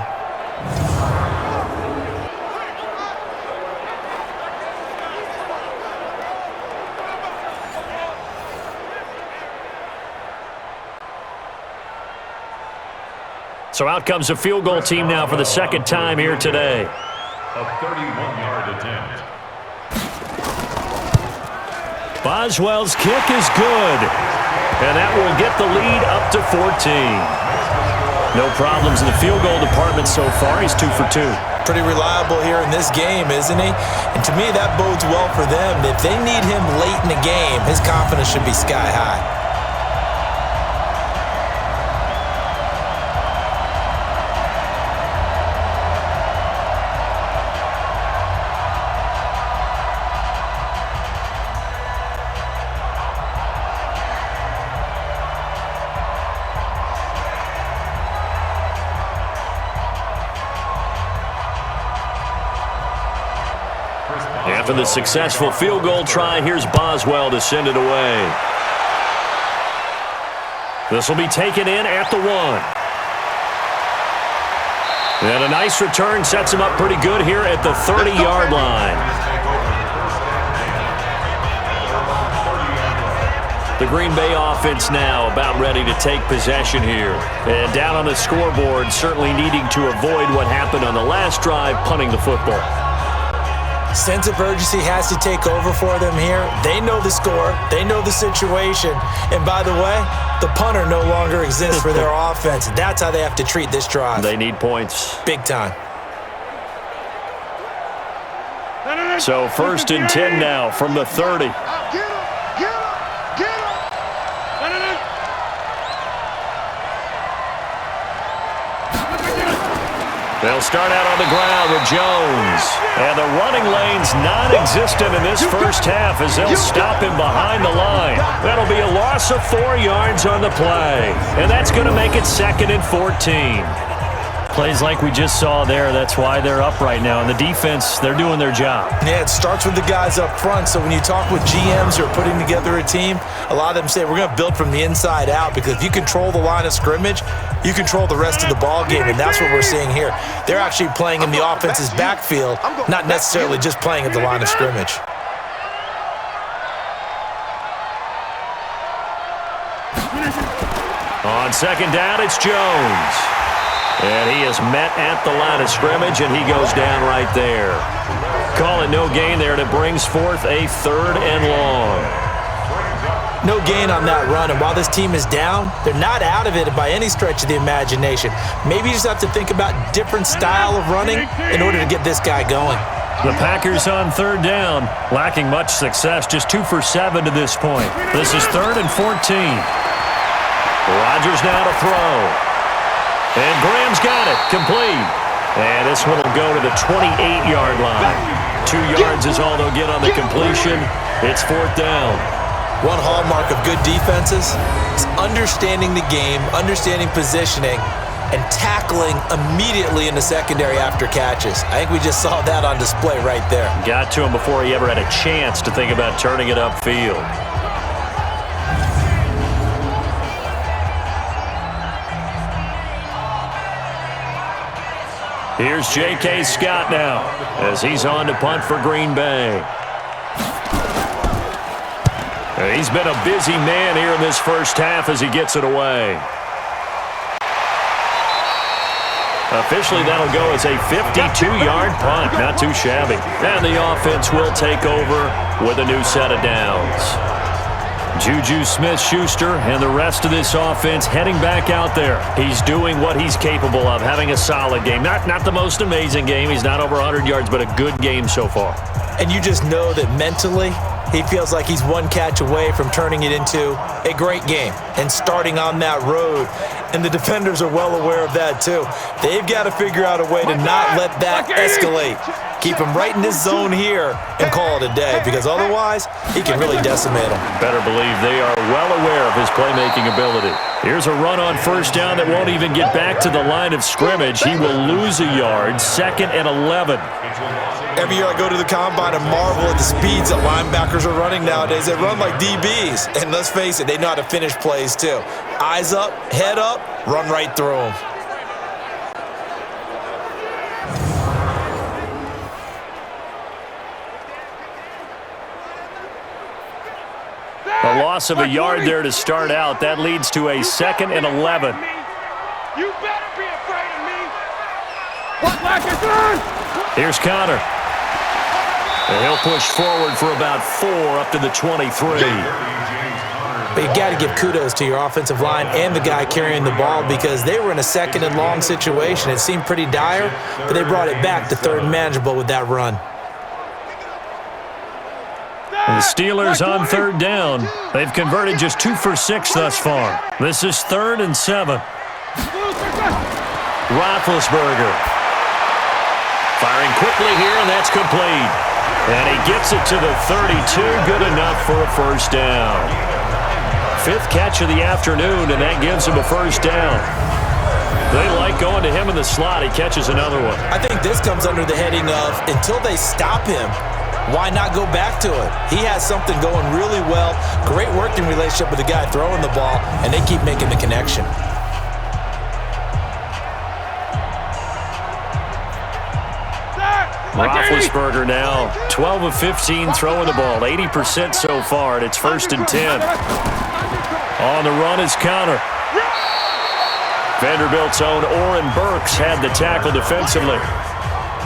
So out comes a field goal team now for the 2nd time here today. A 31-yard attempt. Boswell's kick is good. And that will get the lead up to 14. No problems in the field goal department so far. He's 2 for 2. Pretty reliable here in this game, isn't he? And to me, that bodes well for them. If they need him late in the game, his confidence should be sky high. After the successful field goal try, here's Boswell to send it away. This will be taken in at the 1. And a nice return sets him up pretty good here at the 30-yard line. The Green Bay offense now about ready to take possession here. And down on the scoreboard, certainly needing to avoid what happened on the last drive, punting the football. Sense of urgency has to take over for them here. They know the score. They know the situation. And by the way, the punter no longer exists for their offense. That's how they have to treat this drive. They need points. Big time. So 1st and 10 now from the 30. They'll start out on the ground with Jones. And the running lane's non-existent in this first half as they'll stop him behind the line. That'll be a loss of 4 yards on the play. And that's going to make it 2nd and 14. Plays like we just saw there, that's why they're up right now. And the defense, they're doing their job. Yeah, it starts with the guys up front. So when you talk with GMs who are putting together a team, a lot of them say we're going to build from the inside out, because if you control the line of scrimmage, you control the rest of the ball game, and that's what we're seeing here. They're actually playing in the offense's backfield, not necessarily just playing at the line of scrimmage. On 2nd down, it's Jones. And he is met at the line of scrimmage, and he goes down right there. Call it no gain there, and it brings forth a 3rd and long. No gain on that run, and while this team is down, they're not out of it by any stretch of the imagination. Maybe you just have to think about different style of running in order to get this guy going. The Packers on 3rd down, lacking much success, just 2 for 7 to this point. This is 3rd and 14. Rodgers now to throw. And Graham's got it, complete. And this one will go to the 28-yard line. 2 yards is all they'll get on the completion. It's 4th down. One hallmark of good defenses is understanding the game, understanding positioning, and tackling immediately in the secondary after catches. I think we just saw that on display right there. Got to him before he ever had a chance to think about turning it upfield. Here's J.K. Scott now as he's on to punt for Green Bay. He's been a busy man here in this first half as he gets it away. Officially, that'll go as a 52-yard punt. Not too shabby. And the offense will take over with a new set of downs. Juju Smith-Schuster and the rest of this offense heading back out there. He's doing what he's capable of, having a solid game. Not the most amazing game. He's not over 100 yards, but a good game so far. And you just know that mentally, he feels like he's one catch away from turning it into a great game and starting on that road. And the defenders are well aware of that, too. They've got to figure out a way to not let that escalate. Keep him right in his zone here and call it a day, because otherwise he can really decimate him. Better believe they are well aware of his playmaking ability. Here's a run on first down that won't even get back to the line of scrimmage. He will lose a yard, 2nd and 11. Every year I go to the combine and marvel at the speeds that linebackers are running nowadays. They run like DBs. And let's face it, they know how to finish plays too. Eyes up, head up, run right through them. A loss of a yard there to start out. That leads to a 2nd and 11. You better be afraid of me. What like a gun? Here's Connor. And he'll push forward for about 4 up to the 23. But you got to give kudos to your offensive line and the guy carrying the ball, because they were in a 2nd and long situation. It seemed pretty dire, but they brought it back to 3rd and manageable with that run. The Steelers on 3rd down. They've converted just 2 for 6 thus far. This is 3rd and 7. Roethlisberger. Firing quickly here, and that's complete. And he gets it to the 32. Good enough for a first down. 5th catch of the afternoon, and that gives him a first down. They like going to him in the slot. He catches another one. I think this comes under the heading of, until they stop him, why not go back to it? He has something going really well. Great working relationship with the guy throwing the ball, and they keep making the connection. Roethlisberger now, 12 of 15 throwing the ball, 80% so far, and it's 1st and 10. On the run is Connor. Vanderbilt's own Oren Burks had the tackle defensively.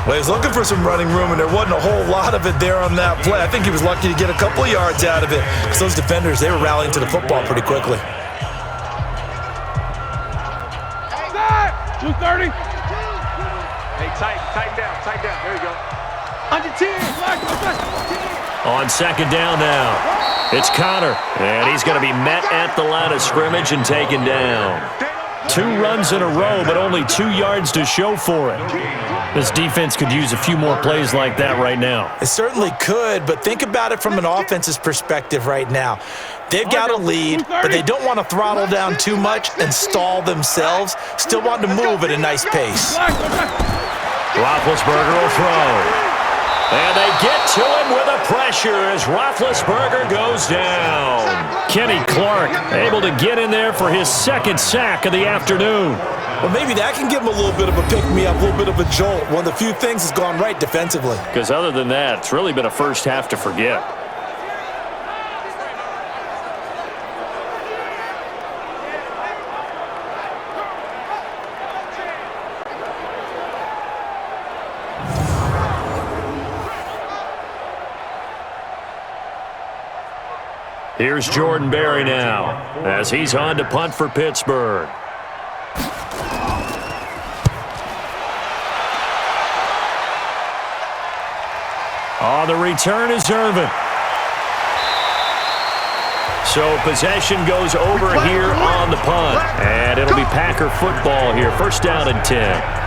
Well, he was looking for some running room, and there wasn't a whole lot of it there on that play. I think he was lucky to get a couple yards out of it, because those defenders, they were rallying to the football pretty quickly. 230. Hey, tighten down. There you go. Under 10. On 2nd down now, it's Connor, and he's going to be met at the line of scrimmage and taken down. 2 runs in a row, but only 2 yards to show for it. This defense could use a few more plays like that right now. It certainly could, but think about it from an offense's perspective right now. They've got a lead, but they don't want to throttle down too much and stall themselves. Still want to move at a nice pace. Roethlisberger will throw. And they get to him with a pressure as Roethlisberger goes down. Kenny Clark able to get in there for his 2nd sack of the afternoon. Well, maybe that can give him a little bit of a pick-me-up, a little bit of a jolt. One of the few things that's gone right defensively. Because other than that, it's really been a first half to forget. Here's Jordan Berry now as he's on to punt for Pittsburgh. On the return is Irvin. So possession goes over here on the punt. And it'll be Packer football here. 1st down and 10.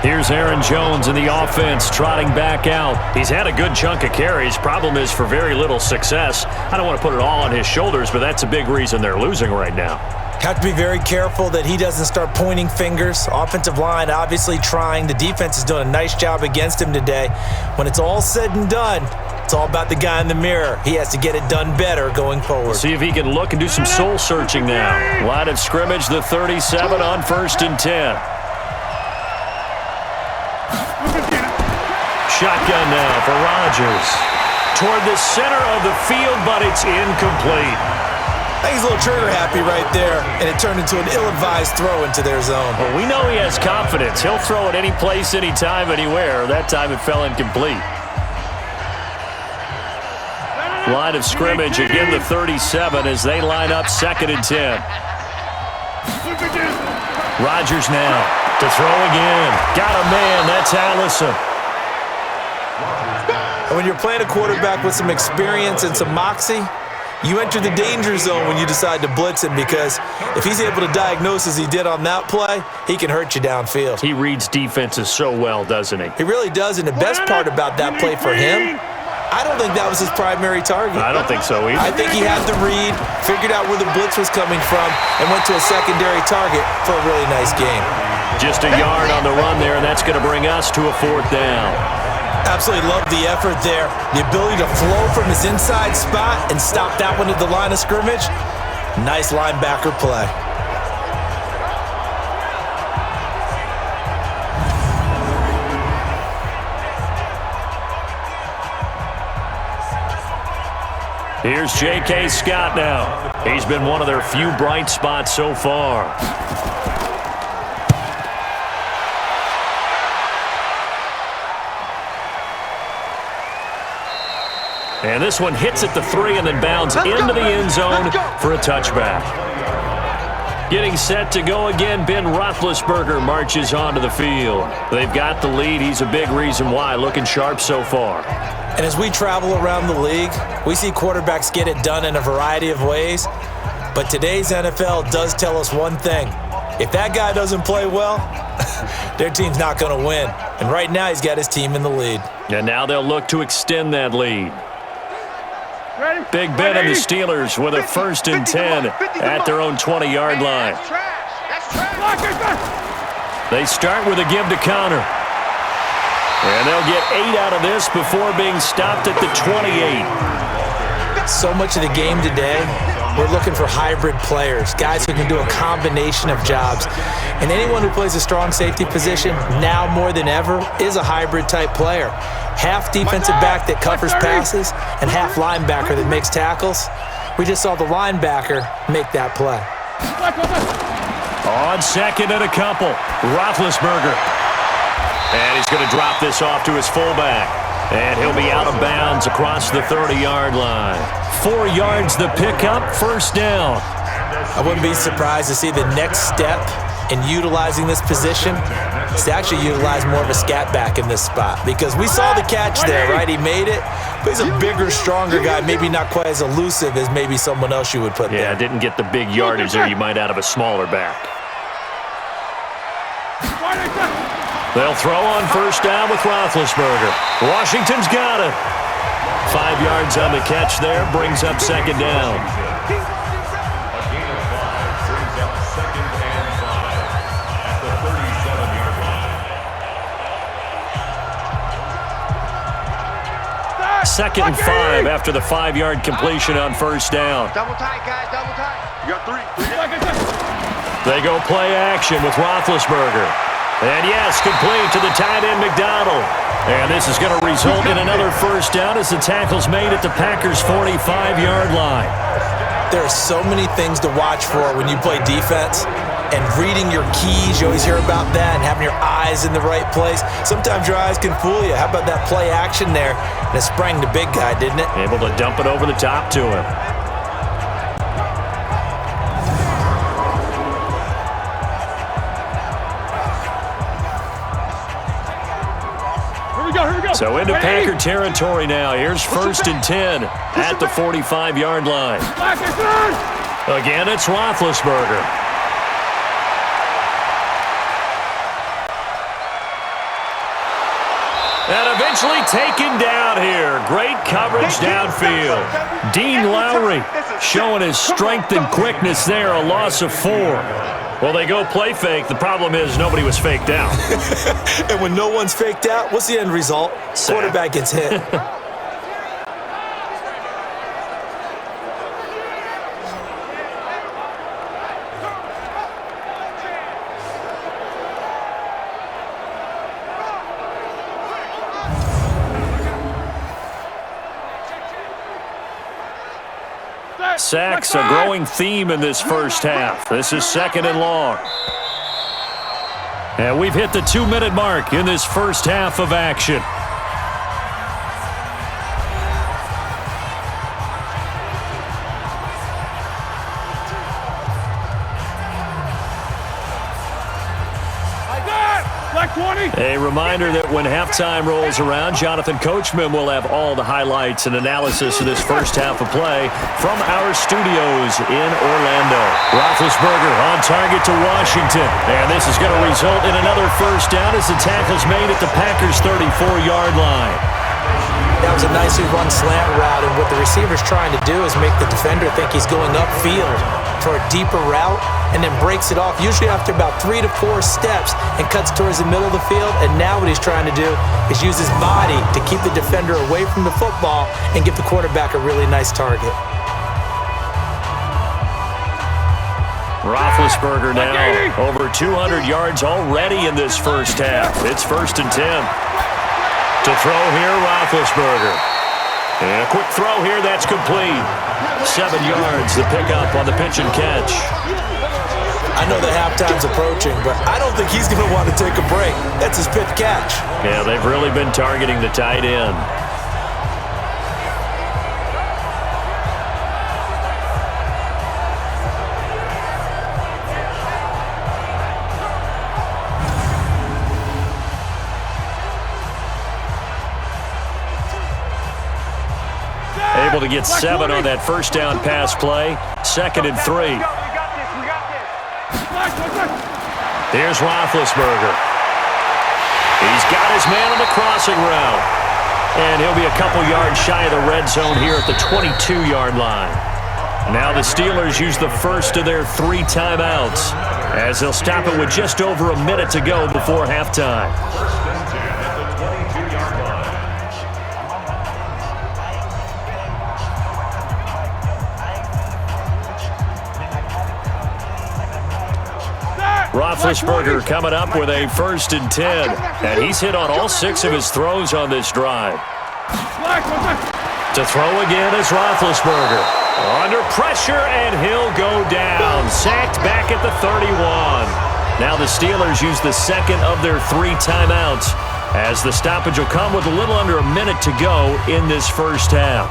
Here's Aaron Jones in the offense trotting back out. He's had a good chunk of carries. Problem is for very little success. I don't want to put it all on his shoulders, but that's a big reason they're losing right now. Have to be very careful that he doesn't start pointing fingers. Offensive line obviously trying. The defense is doing a nice job against him today. When it's all said and done, it's all about the guy in the mirror. He has to get it done better going forward. We'll see if he can look and do some soul searching now. Line of scrimmage, the 37 on 1st and 10. shotgun now for Rodgers. Toward the center of the field, but it's incomplete. I think he's a little trigger happy right there, and it turned into an ill-advised throw into their zone. Well, we know he has confidence. He'll throw it any place, anytime, anywhere. That time it fell incomplete. Line of scrimmage, again the 37 as they line up 2nd and 10. Rodgers now to throw again. Got a man, that's Allison. And when you're playing a quarterback with some experience and some moxie, you enter the danger zone when you decide to blitz him, because if he's able to diagnose as he did on that play, he can hurt you downfield. He reads defenses so well, doesn't he? He really does, and the best part about that play for him, I don't think that was his primary target. I don't think so either. I think he had the read, figured out where the blitz was coming from, and went to a secondary target for a really nice game. Just a yard on the run there, and that's going to bring us to a 4th down. Absolutely love the effort there. The ability to flow from his inside spot and stop that one at the line of scrimmage. Nice linebacker play. Here's J.K. Scott now. He's been one of their few bright spots so far. And this one hits at the 3 and then bounds into the end zone for a touchback. Getting set to go again, Ben Roethlisberger marches onto the field. They've got the lead. He's a big reason why. Looking sharp so far. And as we travel around the league, we see quarterbacks get it done in a variety of ways. But today's NFL does tell us one thing. If that guy doesn't play well, their team's not going to win. And right now, he's got his team in the lead. And now they'll look to extend that lead. Big Ben and the Steelers with a 1st and 10 at their own 20-yard line. They start with a give to Connor. And they'll get 8 out of this before being stopped at the 28. So much of the game today, we're looking for hybrid players, guys who can do a combination of jobs. And anyone who plays a strong safety position, now more than ever, is a hybrid type player. Half defensive back that covers passes and half linebacker that makes tackles. We just saw the linebacker make that play. On 2nd and a couple, Roethlisberger. And he's going to drop this off to his fullback. And he'll be out of bounds across the 30-yard line. 4 yards the pickup, 1st down. I wouldn't be surprised to see the next step in utilizing this position is to actually utilize more of a scat back in this spot. Because we saw the catch there, right? He made it. But he's a bigger, stronger guy, maybe not quite as elusive as maybe someone else you would put there. Yeah, didn't get the big yardage there you might out of a smaller back. They'll throw on 1st down with Roethlisberger. Washington's got it. 5 yards on the catch there, brings up 2nd down. A gain of 5 brings up 2nd and 5 at the 37-yard line. 2nd and 5 after the 5-yard completion on 1st down. Double tight, guys, double tight. You got 3. They go play action with Roethlisberger. And yes, complete to the tight end, McDonald. And this is going to result in another 1st down as the tackle's made at the Packers' 45-yard line. There are so many things to watch for when you play defense. And reading your keys, you always hear about that, and having your eyes in the right place. Sometimes your eyes can fool you. How about that play action there? And it sprang the big guy, didn't it? Able to dump it over the top to him. So into Packer territory now. Here's 1st and 10 at the 45-yard line. Again, it's Roethlisberger. And eventually taken down here. Great coverage downfield. Dean Lowry showing his strength and quickness there. A loss of 4. Well, they go play fake. The problem is nobody was faked out. And when no one's faked out, what's the end result? Quarterback gets hit. sacks, a growing theme in this first half. This is 2nd and long. And we've hit the 2-minute mark in this first half of action. A reminder that when halftime rolls around, Jonathan Coachman will have all the highlights and analysis of this first half of play from our studios in Orlando. Roethlisberger on target to Washington. And this is going to result in another first down as the tackle's made at the Packers' 34-yard line. That was a nicely run slant route, and what the receiver's trying to do is make the defender think he's going upfield for a deeper route, and then breaks it off, usually after about 3 to 4 steps, and cuts towards the middle of the field. And now what he's trying to do is use his body to keep the defender away from the football and give the quarterback a really nice target. Roethlisberger now over 200 yards already in this first half. It's 1st and 10. To throw here, Roethlisberger. And a quick throw here, that's complete. 7 yards, the pickup on the pitch and catch. I know that halftime's approaching, but I don't think he's going to want to take a break. That's his 5th catch. Yeah, they've really been targeting the tight end. Able to get 7 on that first down pass play. 2nd and 3. Here's Roethlisberger. He's got his man on the crossing route. And he'll be a couple yards shy of the red zone here at the 22-yard line. Now the Steelers use the first of their 3 timeouts, as they'll stop it with just over a minute to go before halftime. Roethlisberger coming up with a 1st and 10, and he's hit on all 6 of his throws on this drive. To throw again is Roethlisberger. Under pressure, and he'll go down. Sacked back at the 31. Now the Steelers use the 2nd of their 3 timeouts, as the stoppage will come with a little under a minute to go in this first half.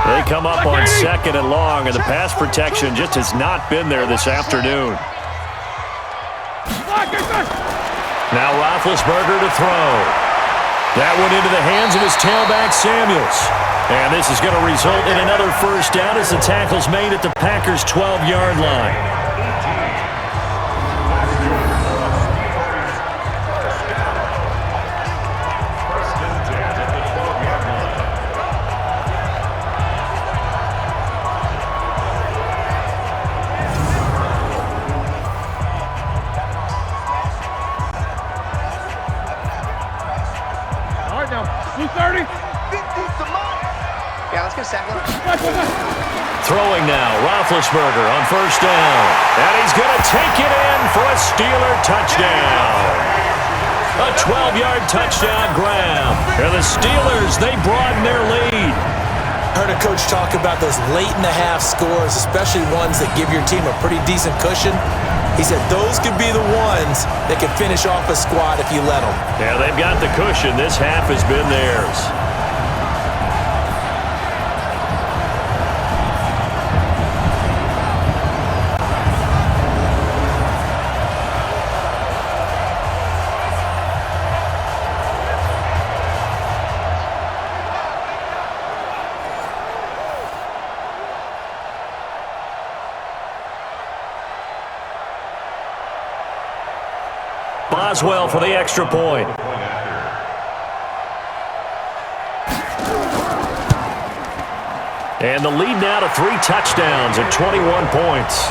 They come up on 2nd and long, and the pass protection just has not been there this afternoon. Now Roethlisberger to throw. That went into the hands of his tailback, Samuels. And this is going to result in another first down as the tackle's made at the Packers' 12-yard line. Throwing now, Roethlisberger on first down. And he's going to take it in for a Steeler touchdown. A 12-yard touchdown grab. And the Steelers, they broaden their lead. Heard a coach talk about those late-in-the-half scores, especially ones that give your team a pretty decent cushion. He said those could be the ones that can finish off a squad if you let them. Yeah, they've got the cushion. This half has been theirs. Boswell for the extra point. And the lead now to 3 touchdowns at 21 points.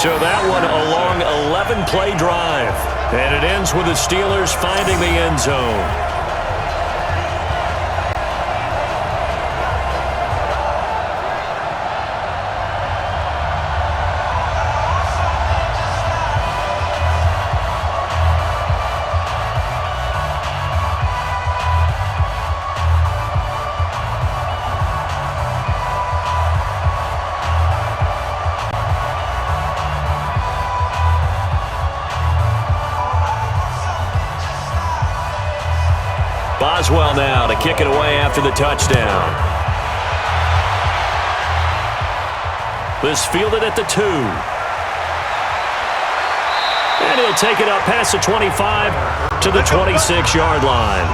So that one a long 11-play drive. And it ends with the Steelers finding the end zone. now to kick it away after the touchdown. This fielded at the 2. And he'll take it up past the 25 to the 26-yard line.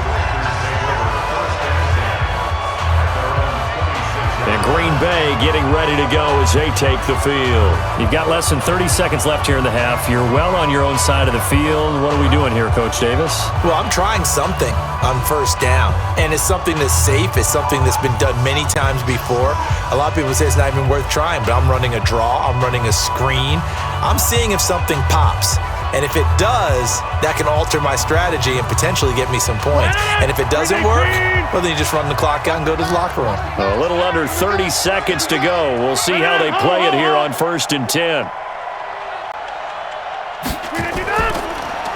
And Green Bay getting ready to go as they take the field. You've got less than 30 seconds left here in the half. You're well on your own side of the field. What are we doing here, Coach Davis? Well, I'm trying something on first down, and it's something that's safe. It's something that's been done many times before. A lot of people say it's not even worth trying, but I'm running a draw. I'm running a screen. I'm seeing if something pops. And if it does, that can alter my strategy and potentially get me some points. And if it doesn't work, well, then you just run the clock out and go to the locker room. A little under 30 seconds to go. We'll see how they play it here on 1st and 10.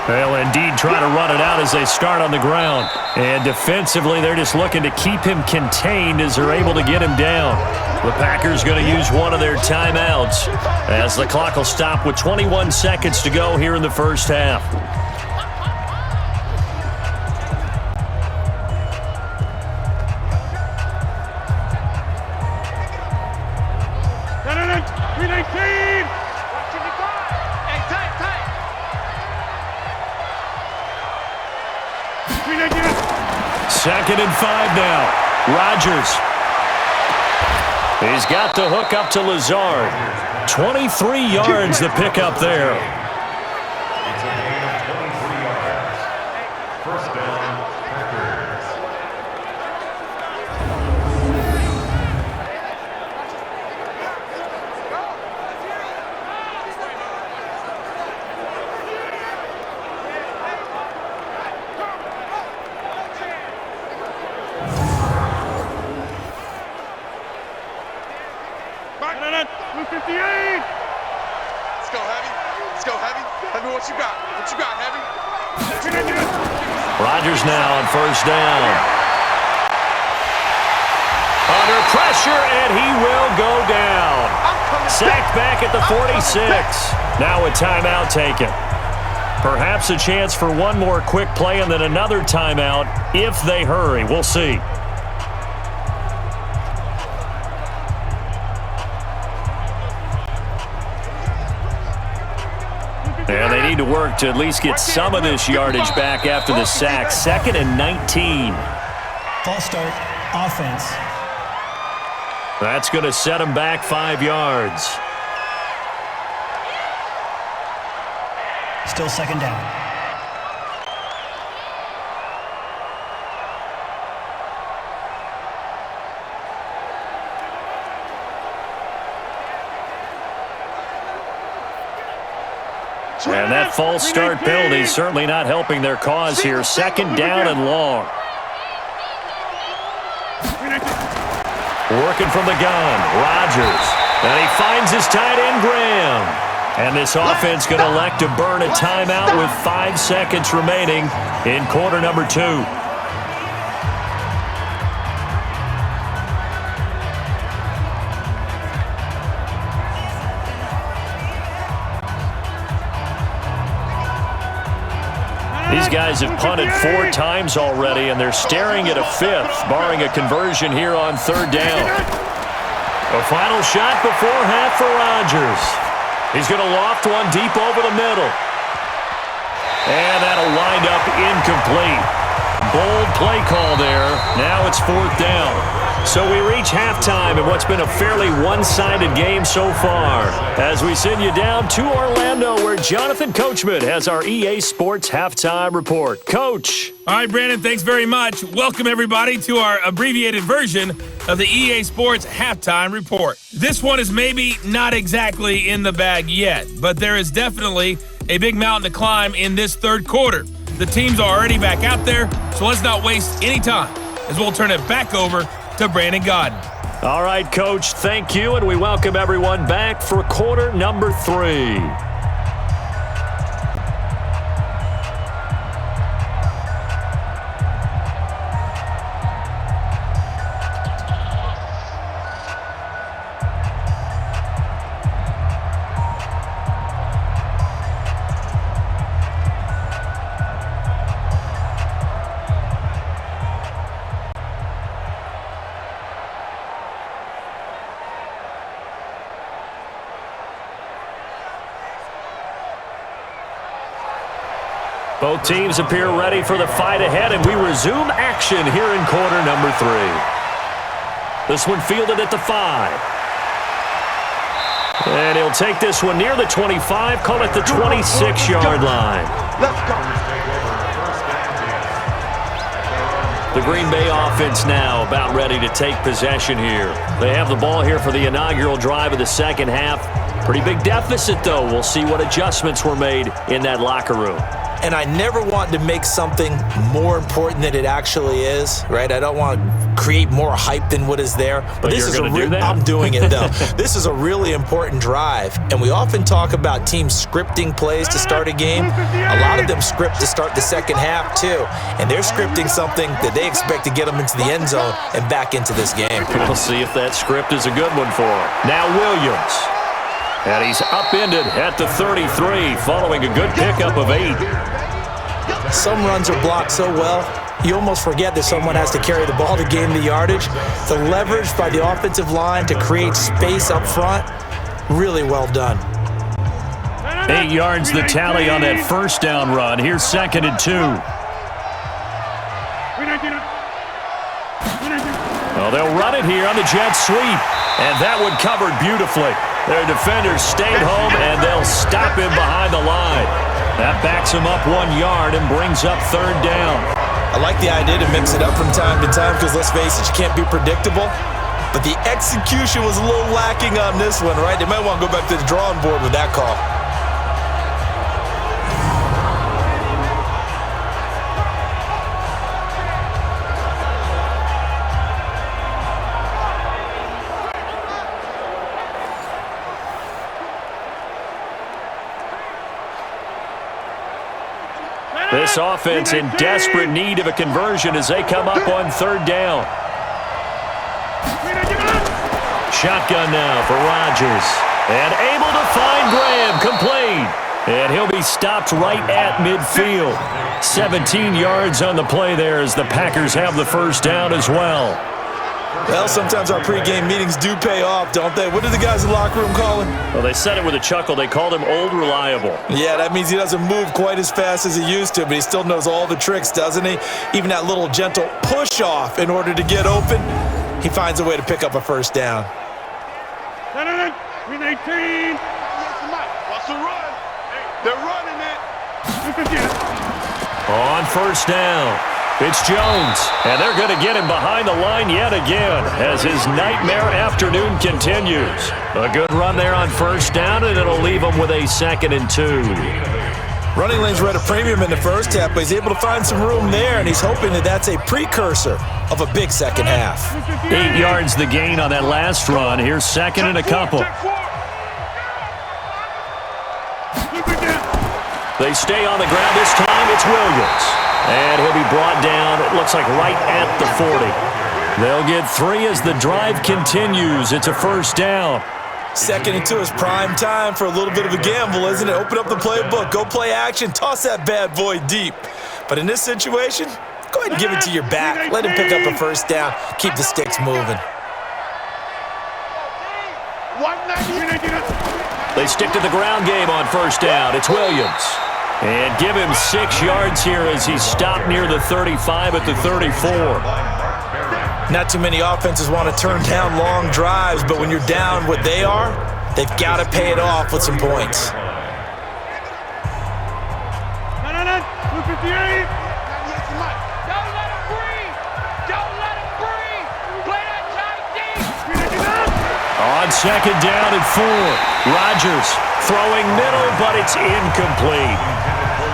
They'll indeed try to run it out as they start on the ground. And defensively, they're just looking to keep him contained as they're able to get him down. The Packers going to use one of their timeouts as the clock will stop with 21 seconds to go here in the first half. Second and 5 now. Rodgers. He's got the hook up to Lazard. 23 yards the pick up there. It's a gain of 23 yards. First down, Packers. Let's go, Heavy. Let's go, Heavy. Heavy, what you got? What you got, Heavy? Rodgers now on first down. Under pressure, and he will go down. Sacked back at the 46. Now a timeout taken. Perhaps a chance for one more quick play and then another timeout if they hurry. We'll see. And they need to work to at least get some of this yardage back after the sack. 2nd and 19. False start, offense. That's going to set them back 5 yards. Still second down. And that false start penalty is certainly not helping their cause here. 2nd down and long. Working from the gun, Rodgers. And he finds his tight end, Graham. And this offense going to elect to burn a timeout with 5 seconds remaining in quarter number 2. These guys have punted 4 times already, and they're staring at a 5th, barring a conversion here on 3rd down. A final shot before half for Rodgers. He's going to loft one deep over the middle. And that'll wind up incomplete. Bold play call there. Now it's 4th down. So we reach halftime in what's been a fairly one-sided game so far as we send you down to Orlando where Jonathan Coachman has our EA Sports Halftime Report. Coach. All right, Brandon, thanks very much. Welcome, everybody, to our abbreviated version of the EA Sports Halftime Report. This one is maybe not exactly in the bag yet, but there is definitely a big mountain to climb in this 3rd quarter. The teams are already back out there, so let's not waste any time as we'll turn it back over to Brandon Godden. All right, Coach, thank you, and we welcome everyone back for quarter number 3. Both teams appear ready for the fight ahead, and we resume action here in quarter number 3. This one fielded at the 5. And he'll take this one near the 25, call it the 26-yard line. Let's go. The Green Bay offense now about ready to take possession here. They have the ball here for the inaugural drive of the second half. Pretty big deficit, though. We'll see what adjustments were made in that locker room. And I never want to make something more important than it actually is, right? I don't want to create more hype than what is there. But this is I'm doing it, though. This is a really important drive. And we often talk about teams scripting plays to start a game. A lot of them script to start the second half, too. And they're scripting something that they expect to get them into the end zone and back into this game. We'll see if that script is a good one for them. Now Williams. And he's upended at the 33 following a good pickup of 8. Some runs are blocked so well, you almost forget that someone has to carry the ball to gain the yardage. The leverage by the offensive line to create space up front, really well done. 8 yards the tally on that first down run. Here's 2nd and 2. Well, they'll run it here on the jet sweep. And that one covered beautifully. Their defenders stayed home, and they'll stop him behind the line. That backs him up 1 yard and brings up 3rd down. I like the idea to mix it up from time to time because, let's face it, you can't be predictable. But the execution was a little lacking on this one, right? They might want to go back to the drawing board with that call. This offense in desperate need of a conversion as they come up on 3rd down. Shotgun now for Rodgers. And able to find Graham, complete. And he'll be stopped right at midfield. 17 yards on the play there as the Packers have the first down as well. Well, sometimes our pregame meetings do pay off, don't they? What did the guys in the locker room call him? Well, they said it with a chuckle. They called him Old Reliable. Yeah, that means he doesn't move quite as fast as he used to, but he still knows all the tricks, doesn't he? Even that little gentle push-off in order to get open, he finds a way to pick up a first down. Win 18. What's the run? They're running it. On first down, it's Jones, and they're going to get him behind the line yet again as his nightmare afternoon continues. A good run there on first down, and it'll leave him with a 2nd and 2. Running lanes were at a premium in the first half, but he's able to find some room there, and he's hoping that that's a precursor of a big second half. 8 yards the gain on that last run. Here's 2nd and a couple. They stay on the ground this time. It's Williams. And he'll be brought down, it looks like right at the 40. They'll get 3 as the drive continues. It's a first down. 2nd and 2 is prime time for a little bit of a gamble, isn't it? Open up the playbook, go play action, toss that bad boy deep. But in this situation, go ahead and give it to your back. Let him pick up a first down. Keep the sticks moving. They stick to the ground game on first down. It's Williams. And give him 6 yards here as he's stopped near the 35 at the 34. Not too many offenses want to turn down long drives, but when you're down what they are, they've got to pay it off with some points. On 2nd down and 4, Rodgers throwing middle, but it's incomplete.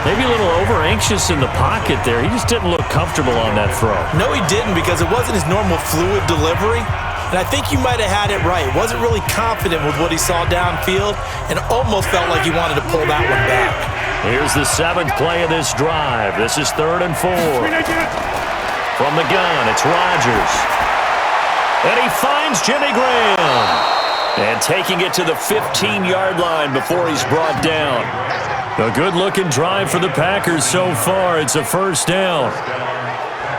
Maybe a little over-anxious in the pocket there. He just didn't look comfortable on that throw. No, he didn't, because it wasn't his normal fluid delivery. And I think you might have had it right. Wasn't really confident with what he saw downfield and almost felt like he wanted to pull that one back. Here's the 7th play of this drive. This is 3rd and 4. From the gun, it's Rodgers. And he finds Jimmy Graham. And taking it to the 15-yard line before he's brought down. A good-looking drive for the Packers so far. It's a first down.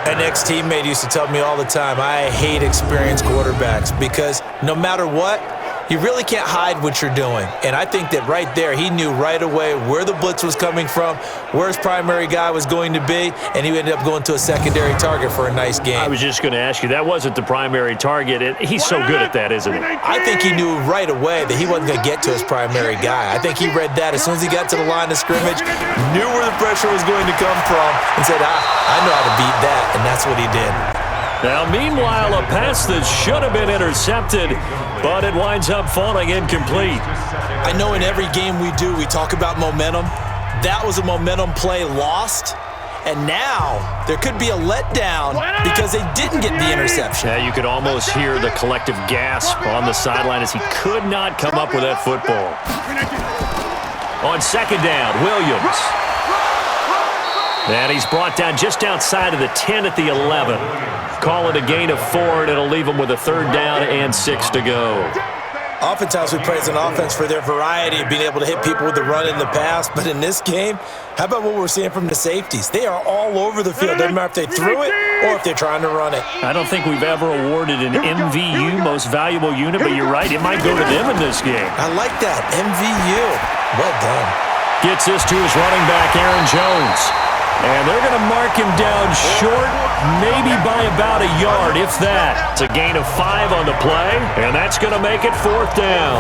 An ex-teammate used to tell me all the time, I hate experienced quarterbacks because no matter what, You really can't hide what you're doing. And I think that right there, he knew right away where the blitz was coming from, where his primary guy was going to be, and he ended up going to a secondary target for a nice game. I was just going to ask you, that wasn't the primary target. He's so good at that, isn't he? I think he knew right away that he wasn't going to get to his primary guy. I think he read that as soon as he got to the line of scrimmage, knew where the pressure was going to come from, and said, I know how to beat that, and that's what he did. Now, meanwhile, a pass that should have been intercepted, but it winds up falling incomplete. I know in every game we do, we talk about momentum. That was a momentum play lost, and now there could be a letdown because they didn't get the interception. Yeah, you could almost hear the collective gasp on the sideline as he could not come up with that football. On second down, Williams. And he's brought down just outside of the 10 at the 11. Call it a gain of 4, and it'll leave him with a third down and 6 to go. Oftentimes we praise an offense for their variety of being able to hit people with the run and the pass, but in this game, how about what we're seeing from the safeties? They are all over the field. Doesn't matter if they threw it or if they're trying to run it. I don't think we've ever awarded an MVU, most valuable unit, but you're right, it might go to them in this game. I like that, MVU. Well done. Gets this to his running back, Aaron Jones. And they're going to mark him down short, maybe by about a yard, if that. It's a gain of 5 on the play, and that's going to make it 4th down.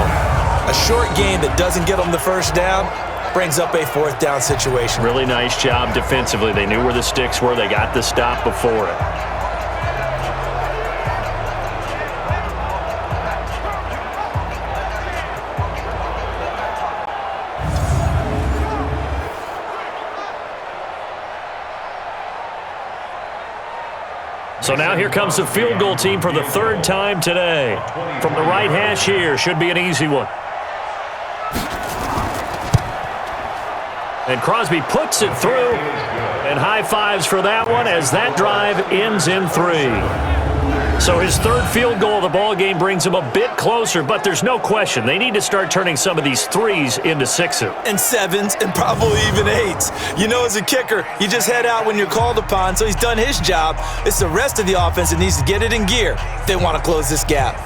A short gain that doesn't get them the first down brings up a 4th down situation. Really nice job defensively. They knew where the sticks were. They got the stop before it. So now here comes the field goal team for the 3rd time today. From the right hash here, should be an easy one. And Crosby puts it through, and high fives for that one as that drive ends in 3. So his 3rd field goal of the ball game brings him a bit closer, but there's no question they need to start turning some of these 3s into 6s. And 7s and probably even 8s. You know, as a kicker, you just head out when you're called upon, so he's done his job. It's the rest of the offense that needs to get it in gear if they want to close this gap.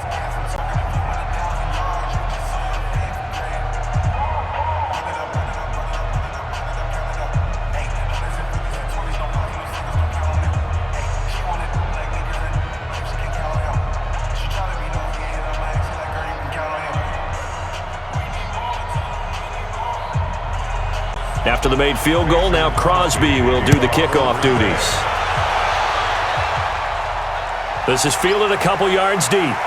After the made field goal, now Crosby will do the kickoff duties. This is fielded a couple yards deep. And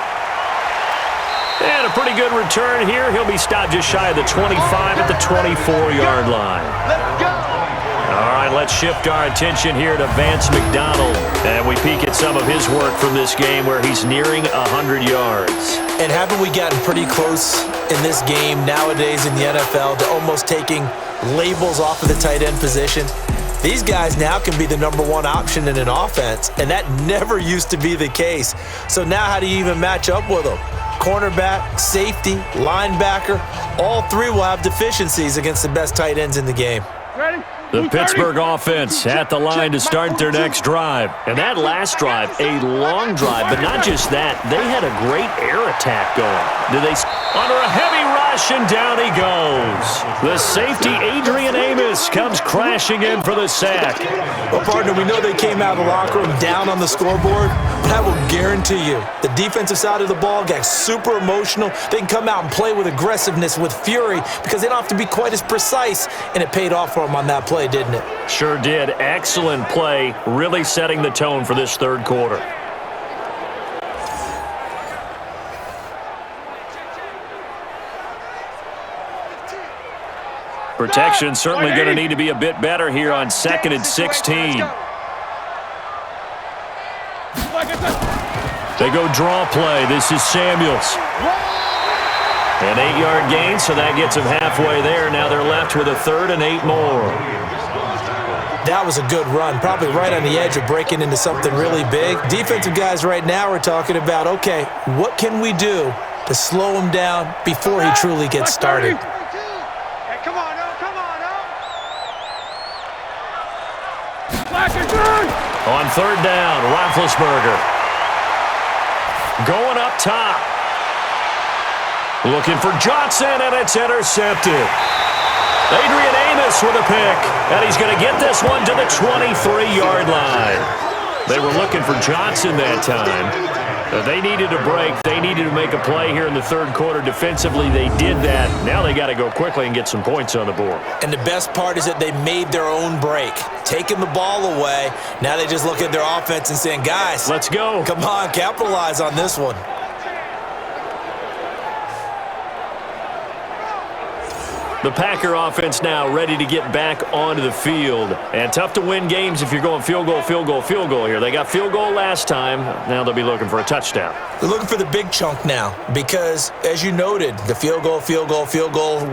a pretty good return here. He'll be stopped just shy of the 25 at the 24-yard line. Let's go! All right, let's shift our attention here to Vance McDonald. And we peek at some of his work from this game where he's nearing 100 yards. And haven't we gotten pretty close in this game nowadays in the NFL to almost taking labels off of the tight end position? These guys now can be the #1 option in an offense, and that never used to be the case. So now how do you even match up with them? Cornerback, safety, linebacker, all 3 will have deficiencies against the best tight ends in the game. Ready? The Pittsburgh offense at the line to start their next drive. And that last drive, a long drive, but not just that. They had a great air attack going. Under a heavy rush, and down he goes. The safety, Adrian Amos, comes crashing in for the sack. Well, partner, we know they came out of the locker room down on the scoreboard, but I will guarantee you the defensive side of the ball got super emotional. They can come out and play with aggressiveness, with fury, because they don't have to be quite as precise, and it paid off for them on that play, didn't it? Sure did. Excellent play, really setting the tone for this 3rd quarter. Protection certainly going to need to be a bit better here on 2nd and 16. They go draw play. This is Samuels. An 8-yard gain, so that gets them halfway there. Now they're left with a 3rd and 8 more. That was a good run, probably right on the edge of breaking into something really big. Defensive guys right now are talking about, okay, what can we do to slow him down before he truly gets started? On 3rd down, Roethlisberger. Going up top. Looking for Johnson, and it's intercepted. Adrian Amos with a pick, and he's going to get this one to the 23-yard line. They were looking for Johnson that time. They needed a break. They needed to make a play here in the third quarter. Defensively, they did that. Now they got to go quickly and get some points on the board. And the best part is that they made their own break, taking the ball away. Now they just look at their offense and saying, guys, let's go. Come on, capitalize on this one. The Packer offense now ready to get back onto the field. And tough to win games if you're going field goal, field goal, field goal here. They got field goal last time. Now they'll be looking for a touchdown. They're looking for the big chunk now because, as you noted, the field goal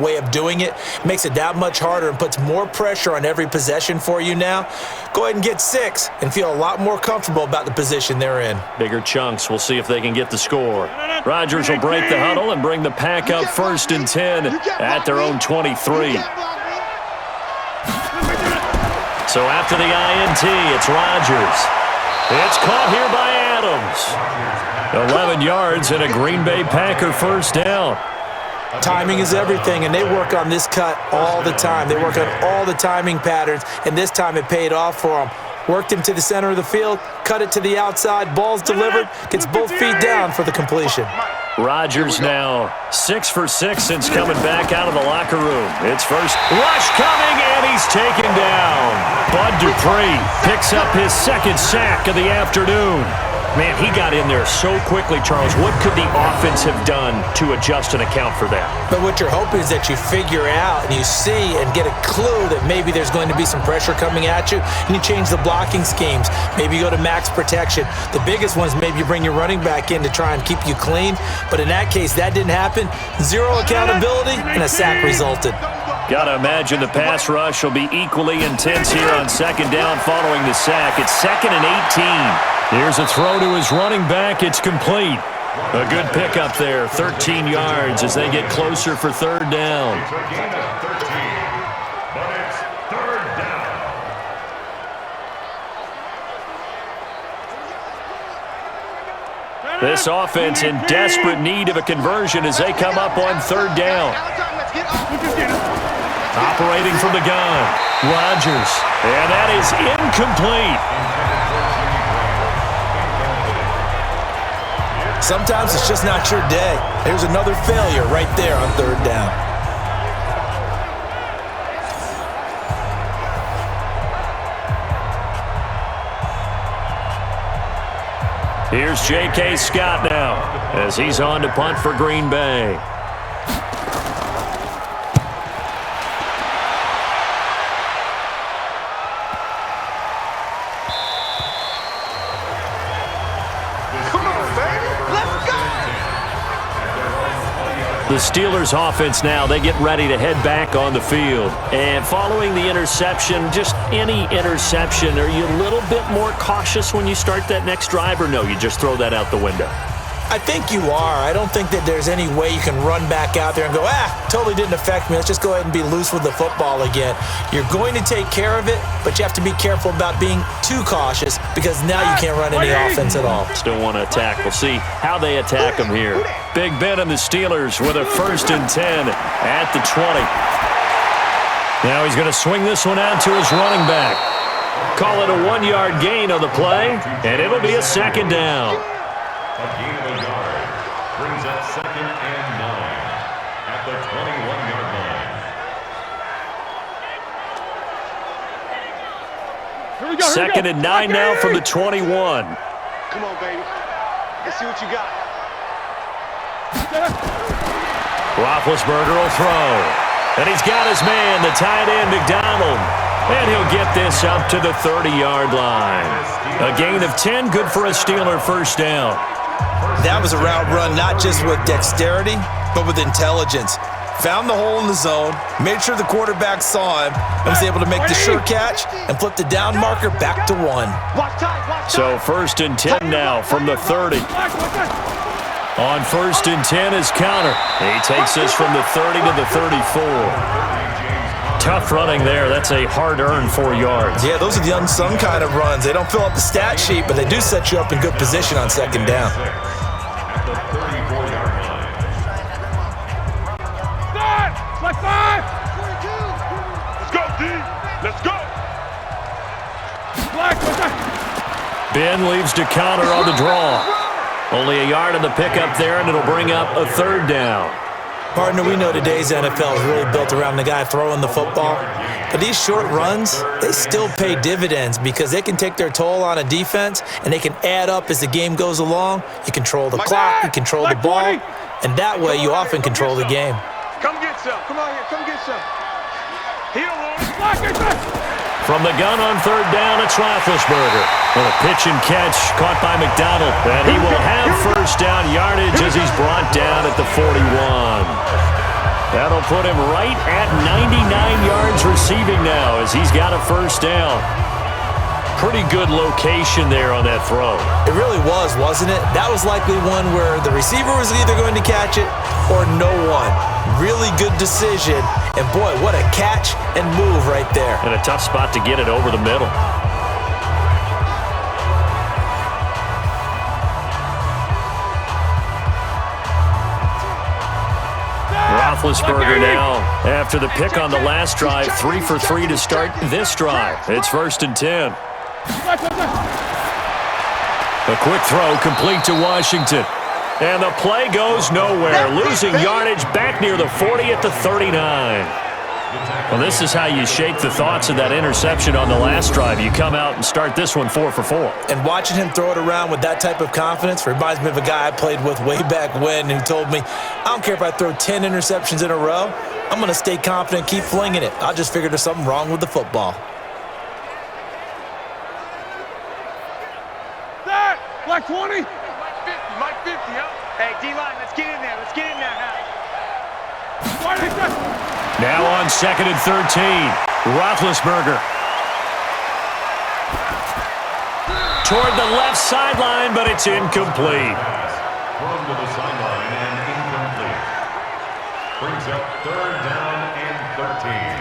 way of doing it makes it that much harder and puts more pressure on every possession for you now. Go ahead and get 6 and feel a lot more comfortable about the position they're in. Bigger chunks. We'll see if they can get the score. Rodgers will break the huddle and bring the Pack up 1st and 10 at their own 23. So after the INT, it's Rodgers. It's caught here by Adams. 11 yards and a Green Bay Packer first down. Timing is everything, and they work on this cut all the time. They work on all the timing patterns, and this time it paid off for them. Worked him to the center of the field, cut it to the outside, ball's delivered, gets both feet down for the completion. Rodgers now 6 for 6 since coming back out of the locker room. It's first rush coming, and he's taken down. Bud Dupree picks up his 2nd sack of the afternoon. Man, he got in there so quickly, Charles. What could the offense have done to adjust and account for that? But what you're hoping is that you figure out and you see and get a clue that maybe there's going to be some pressure coming at you, and you change the blocking schemes. Maybe you go to max protection. The biggest one is maybe you bring your running back in to try and keep you clean. But in that case, that didn't happen. 0 accountability, and a sack resulted. Got to imagine the pass rush will be equally intense here on 2nd down following the sack. It's 2nd and 18. Here's a throw to his running back. It's complete. A good pickup there, 13 yards as they get closer for 3rd down. It's a gain of 13, but it's 3rd down. This offense in desperate need of a conversion as they come up on 3rd down. Operating from the gun, Rodgers, and that is incomplete. Sometimes it's just not your day. There's another failure right there on 3rd down. Here's J.K. Scott now as he's on to punt for Green Bay. The Steelers offense now, they get ready to head back on the field. And following the interception, just any interception, are you a little bit more cautious when you start that next drive, or no, you just throw that out the window? I think you are. I don't think that there's any way you can run back out there and go, totally didn't affect me. Let's just go ahead and be loose with the football again. You're going to take care of it, but you have to be careful about being too cautious because now you can't run any offense at all. Still want to attack. We'll see how they attack them here. Big Ben and the Steelers with a 1st and 10 at the 20. Now he's going to swing this one out to his running back. Call it a 1-yard gain on the play, and it'll be a 2nd down. A gain of a yard brings up 2nd and 9 at the 21-yard line. 2nd and 9 now from the 21. Come on, baby. Let's see what you got. Roethlisberger will throw. And he's got his man, the tight end, McDonald. And he'll get this up to the 30-yard line. A gain of 10, good for a Steeler 1st down. That was a route run not just with dexterity, but with intelligence. Found the hole in the zone, made sure the quarterback saw him, and was able to make the sure catch and flip the down marker back to 1. So 1st and 10 now from the 30. On 1st and 10 is Counter. He takes this from the 30 to the 34. Tough running there. That's a hard-earned 4 yards. Yeah, those are the unsung kind of runs. They don't fill up the stat sheet, but they do set you up in good position on 2nd down. Let's go. Ben leaves to counter on the draw. Only a yard on the pickup there, and it'll bring up a third down. Partner, we know today's NFL is really built around the guy throwing the football. But these short runs, they still pay dividends because they can take their toll on a defense, and they can add up as the game goes along. You control the clock, you control the ball, and that way you often control the game. Come get some. Come on here. Come get some. Heel on. From the gun on third down, it's Roethlisberger. With a pitch and catch caught by McDonald. And he will have first down yardage as he's brought down at the 41. That'll put him right at 99 yards receiving now as he's got a first down. Pretty good location there on that throw. It really was, wasn't it? That was likely one where the receiver was either going to catch it or no one. Really good decision. And boy, what a catch and move right there. And a tough spot to get it over the middle. Roethlisberger now, after the pick on the last drive, 3 for 3 to start this drive. It's 1st and 10. A quick throw complete to Washington. And the play goes nowhere, losing yardage back near the 40 at the 39. Well, this is how you shake the thoughts of that interception on the last drive. You come out and start this one 4 for 4. And watching him throw it around with that type of confidence reminds me of a guy I played with way back when who told me, I don't care if I throw 10 interceptions in a row, I'm going to stay confident, keep flinging it. I just figured there's something wrong with the football. That, like 20? Like 50, huh? Hey, D-line, let's get in there. Let's get in there now. Now on 2nd and 13, Roethlisberger. Toward the left sideline, but it's incomplete. Thrown to the sideline and incomplete. Brings up 3rd down and 13.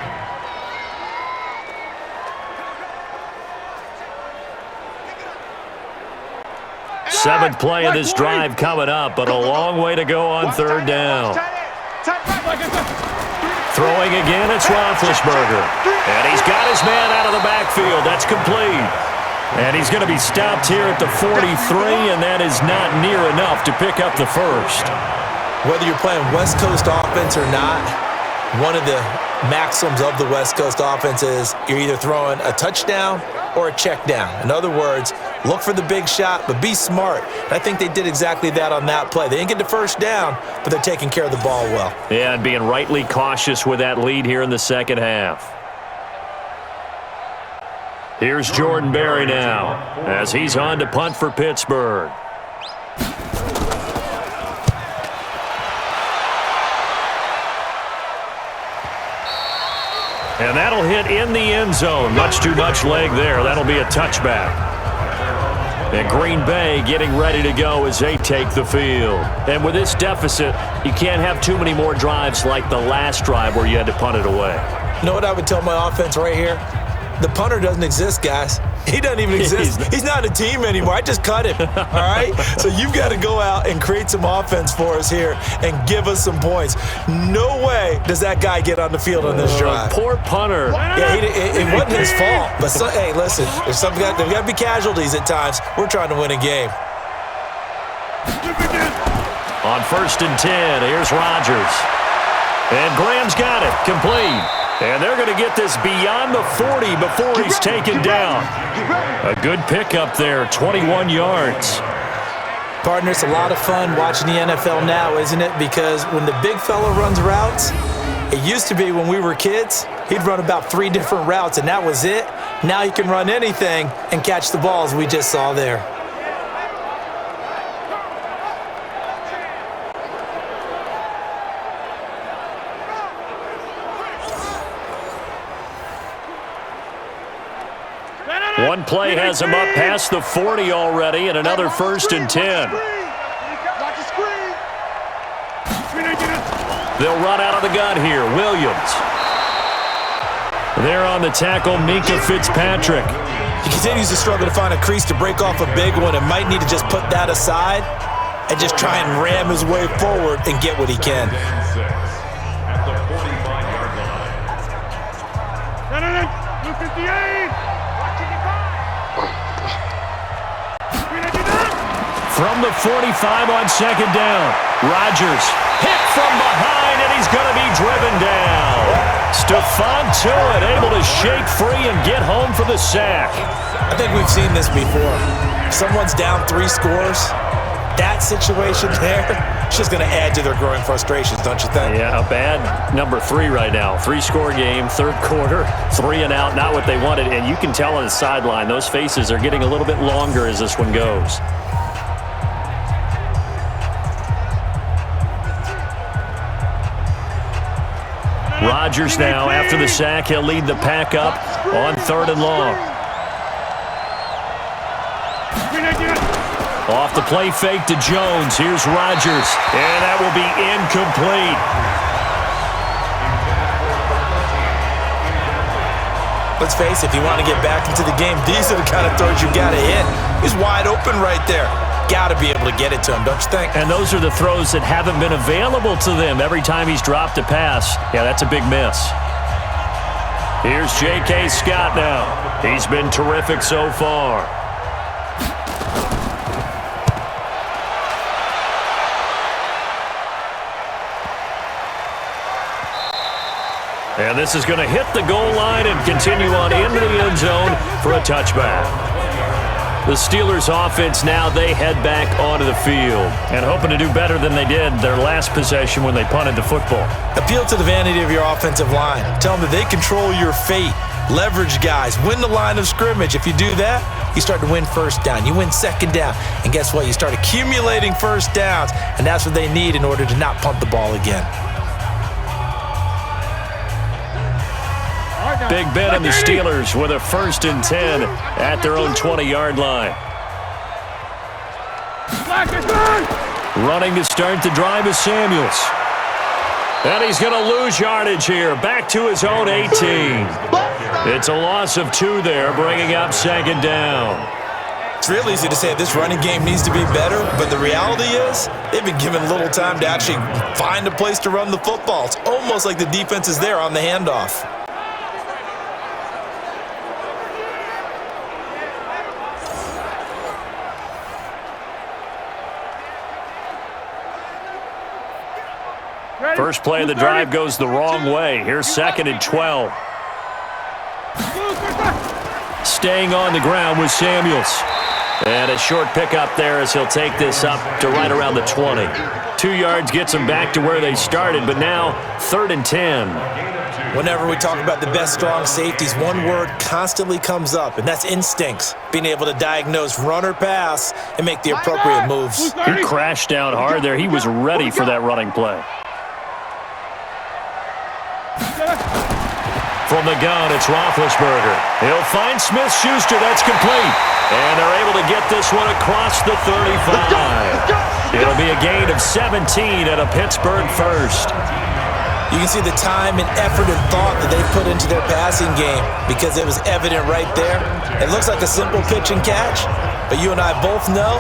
Seventh play of this drive coming up, but a long way to go on 3rd down. Throwing again, it's Roethlisberger. And he's got his man out of the backfield. That's complete. And he's going to be stopped here at the 43, and that is not near enough to pick up the first. Whether you're playing West Coast offense or not, one of the maxims of the West Coast offense is you're either throwing a touchdown or a check down. In other words, look for the big shot, but be smart. And I think they did exactly that on that play. They didn't get the first down, but they're taking care of the ball well. Yeah, and being rightly cautious with that lead here in the second half. Here's Jordan Berry now as he's on to punt for Pittsburgh. And that'll hit in the end zone. Much too much leg there. That'll be a touchback. And Green Bay getting ready to go as they take the field. And with this deficit, you can't have too many more drives like the last drive where you had to punt it away. You know what I would tell my offense right here? The punter doesn't exist, guys. He doesn't even exist. He's not a team anymore. I just cut him, all right? So you've got to go out and create some offense for us here and give us some points. No way does that guy get on the field on this drive. Poor punter. Yeah, it wasn't his fault. But, hey, listen, there's got to be casualties at times. We're trying to win a game. On 1st and 10, here's Rodgers. And Graham's got it, complete. And they're going to get this beyond the 40 before he's taken down. A good pickup there, 21 yards. Partner, it's a lot of fun watching the NFL now, isn't it? Because when the big fella runs routes, it used to be when we were kids, he'd run about 3 different routes, and that was it. Now he can run anything and catch the balls we just saw there. One play has him up past the 40 already, and another 1st and 10. They'll run out of the gun here. Williams. There on the tackle, Minka Fitzpatrick. He continues to struggle to find a crease to break off a big one and might need to just put that aside and just try and ram his way forward and get what he can. At the 45-yard line. From the 45 on second down, Rodgers hit from behind, and he's going to be driven down. Stephon Tuitt able to shake free and get home for the sack. I think we've seen this before. Someone's down 3 scores. That situation there, it's just going to add to their growing frustrations, don't you think? Yeah, a bad number 3 right now. 3-score game, third quarter, 3 and out, not what they wanted. And you can tell on the sideline, those faces are getting a little bit longer as this one goes. Rodgers now, after the sack, he'll lead the pack up on 3rd and long. Off the play fake to Jones. Here's Rodgers, and that will be incomplete. Let's face it, if you want to get back into the game, these are the kind of throws you got to hit. He's wide open right there. Got to be able to get it to him, don't you think? And those are the throws that haven't been available to them every time he's dropped a pass. Yeah, that's a big miss. Here's J.K. Scott now. He's been terrific so far. And this is going to hit the goal line and continue on into the end zone for a touchback. The Steelers' offense now, they head back onto the field and hoping to do better than they did their last possession when they punted the football. Appeal to the vanity of your offensive line. Tell them that they control your fate. Leverage guys. Win the line of scrimmage. If you do that, you start to win first down. You win second down. And guess what? You start accumulating first downs, and that's what they need in order to not punt the ball again. Big Ben and the Steelers with a 1st and 10 at their own 20-yard line. Running to start the drive is Samuels. And he's going to lose yardage here. Back to his own 18. It's a loss of 2 there, bringing up 2nd down. It's real easy to say this running game needs to be better, but the reality is they've been given little time to actually find a place to run the football. It's almost like the defense is there on the handoff. First play of the drive goes the wrong way. Here's 2nd and 12. Staying on the ground with Samuels. And a short pickup there as he'll take this up to right around the 20. 2 yards gets them back to where they started, but now 3rd and 10. Whenever we talk about the best strong safeties, one word constantly comes up, and that's instincts. Being able to diagnose run or pass and make the appropriate moves. He crashed down hard there. He was ready for that running play. From the gun, it's Roethlisberger. He'll find Smith-Schuster. That's complete. And they're able to get this one across the 35. It'll be a gain of 17 at a Pittsburgh first. You can see the time and effort and thought that they put into their passing game because it was evident right there. It looks like a simple pitch and catch, but you and I both know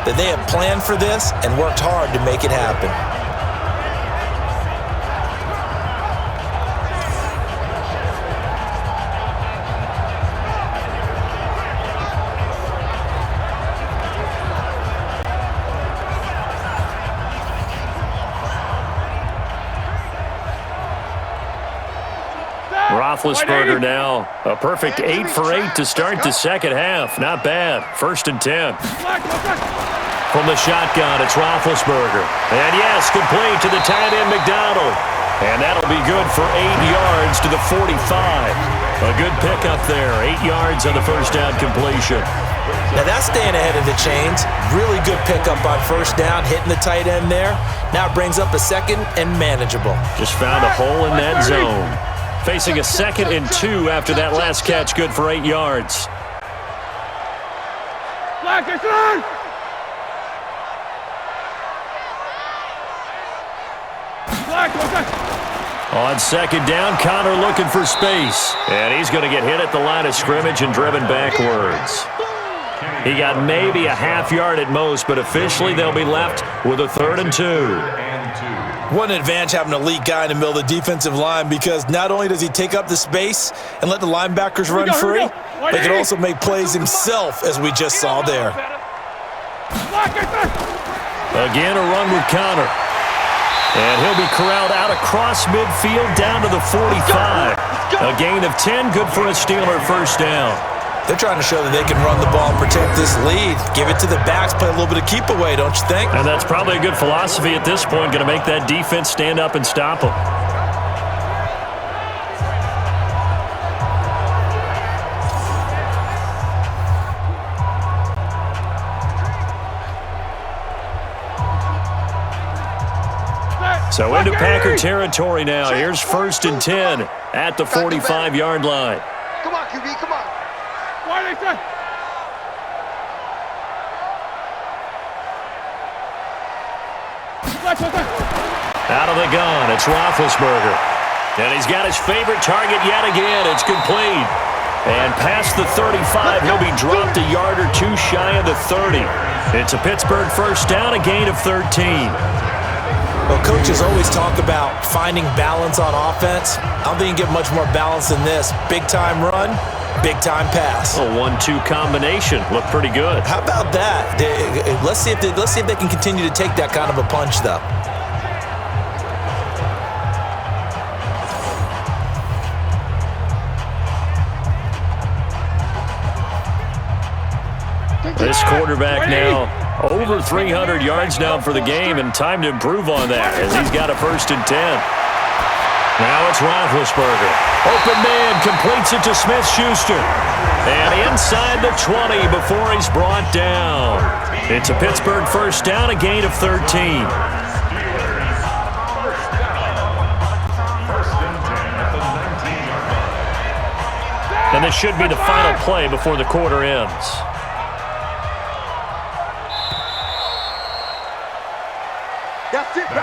that they have planned for this and worked hard to make it happen. Roethlisberger now, a perfect 8 for 8 to start the second half. Not bad. 1st and 10. From the shotgun, it's Roethlisberger. And yes, complete to the tight end McDonald. And that'll be good for 8 yards to the 45. A good pickup there. 8 yards on the first down completion. Now that's staying ahead of the chains. Really good pickup on first down, hitting the tight end there. Now it brings up a 2nd and manageable. Just found a hole in that zone. Facing a 2nd and 2 after that last catch, good for 8 yards. On 2nd down, Connor looking for space. And he's going to get hit at the line of scrimmage and driven backwards. He got maybe a half yard at most, but officially they'll be left with a 3rd and 2. What an advantage having an elite guy in the middle of the defensive line, because not only does he take up the space and let the linebackers run free, but he can also make plays himself, as we just saw there. Again, a run with Connor. And he'll be corralled out across midfield down to the 45. A gain of 10, good for a Steeler first down. They're trying to show that they can run the ball and protect this lead. Give it to the backs, play a little bit of keep away, don't you think? And that's probably a good philosophy at this point, going to make that defense stand up and stop them. So into Packer territory now. Here's 1st and 10 at the 45-yard line. Come on, QB, come on. Why they say? Out of the gun, it's Roethlisberger. And he's got his favorite target yet again. It's complete. And past the 35, he'll be dropped a yard or two shy of the 30. It's a Pittsburgh first down, a gain of 13. Well, coaches always talk about finding balance on offense. I don't think you can get much more balance than this. Big-time run, big-time pass. A 1-2 combination. Looked pretty good. How about that? Let's see if they can continue to take that kind of a punch, though. This quarterback now over 300 yards now for the game, and time to improve on that as he's got a 1st and 10. Now it's Roethlisberger. Open man, completes it to Smith-Schuster. And inside the 20 before he's brought down. It's a Pittsburgh first down, a gain of 13. And this should be the final play before the quarter ends.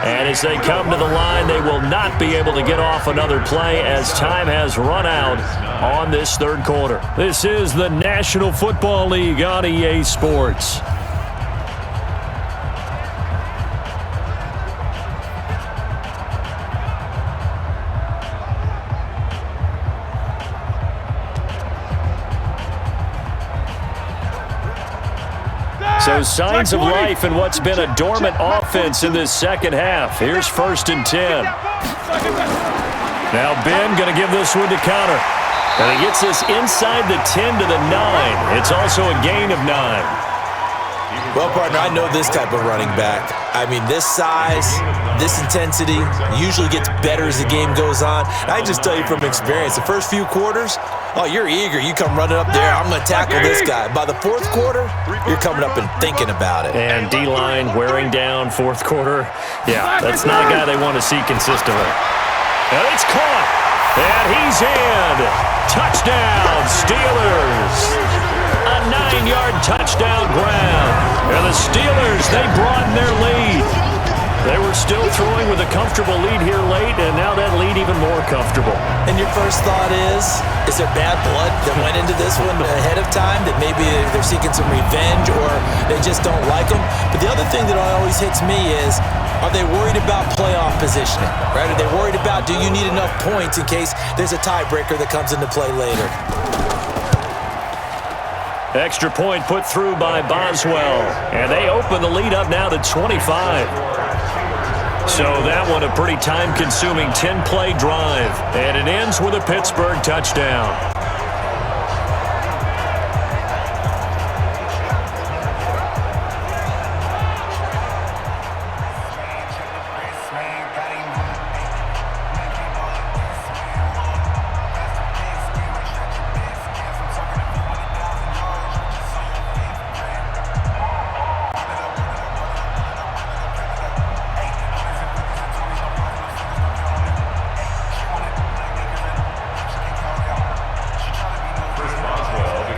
And as they come to the line, they will not be able to get off another play as time has run out on this 3rd quarter. This is the National Football League on EA Sports. So signs of life in what's been a dormant offense in this second half. Here's 1st and 10. Now Ben going to give this one to Connor. And he gets this inside the 10 to the 9. It's also a gain of 9. Well, partner, I know this type of running back. I mean, this size, this intensity usually gets better as the game goes on. And I just tell you from experience, the first few quarters, oh, you're eager. You come running up there, I'm going to tackle this guy. By the 4th quarter, you're coming up and thinking about it. And D-line wearing down 4th quarter. Yeah, that's not a guy they want to see consistently. And it's caught. And he's in. Touchdown, Steelers. A 9-yard touchdown grab. And the Steelers, they broaden their lead. They were still throwing with a comfortable lead here late, and now that lead even more comfortable. And your first thought is there bad blood that went into this one ahead of time, that maybe they're seeking some revenge or they just don't like them? But the other thing that always hits me is, are they worried about playoff positioning? Right? Are they worried about, do you need enough points in case there's a tiebreaker that comes into play later? Extra point put through by Boswell. And they open the lead up now to 25. So that one a pretty time-consuming 10-play drive. And it ends with a Pittsburgh touchdown.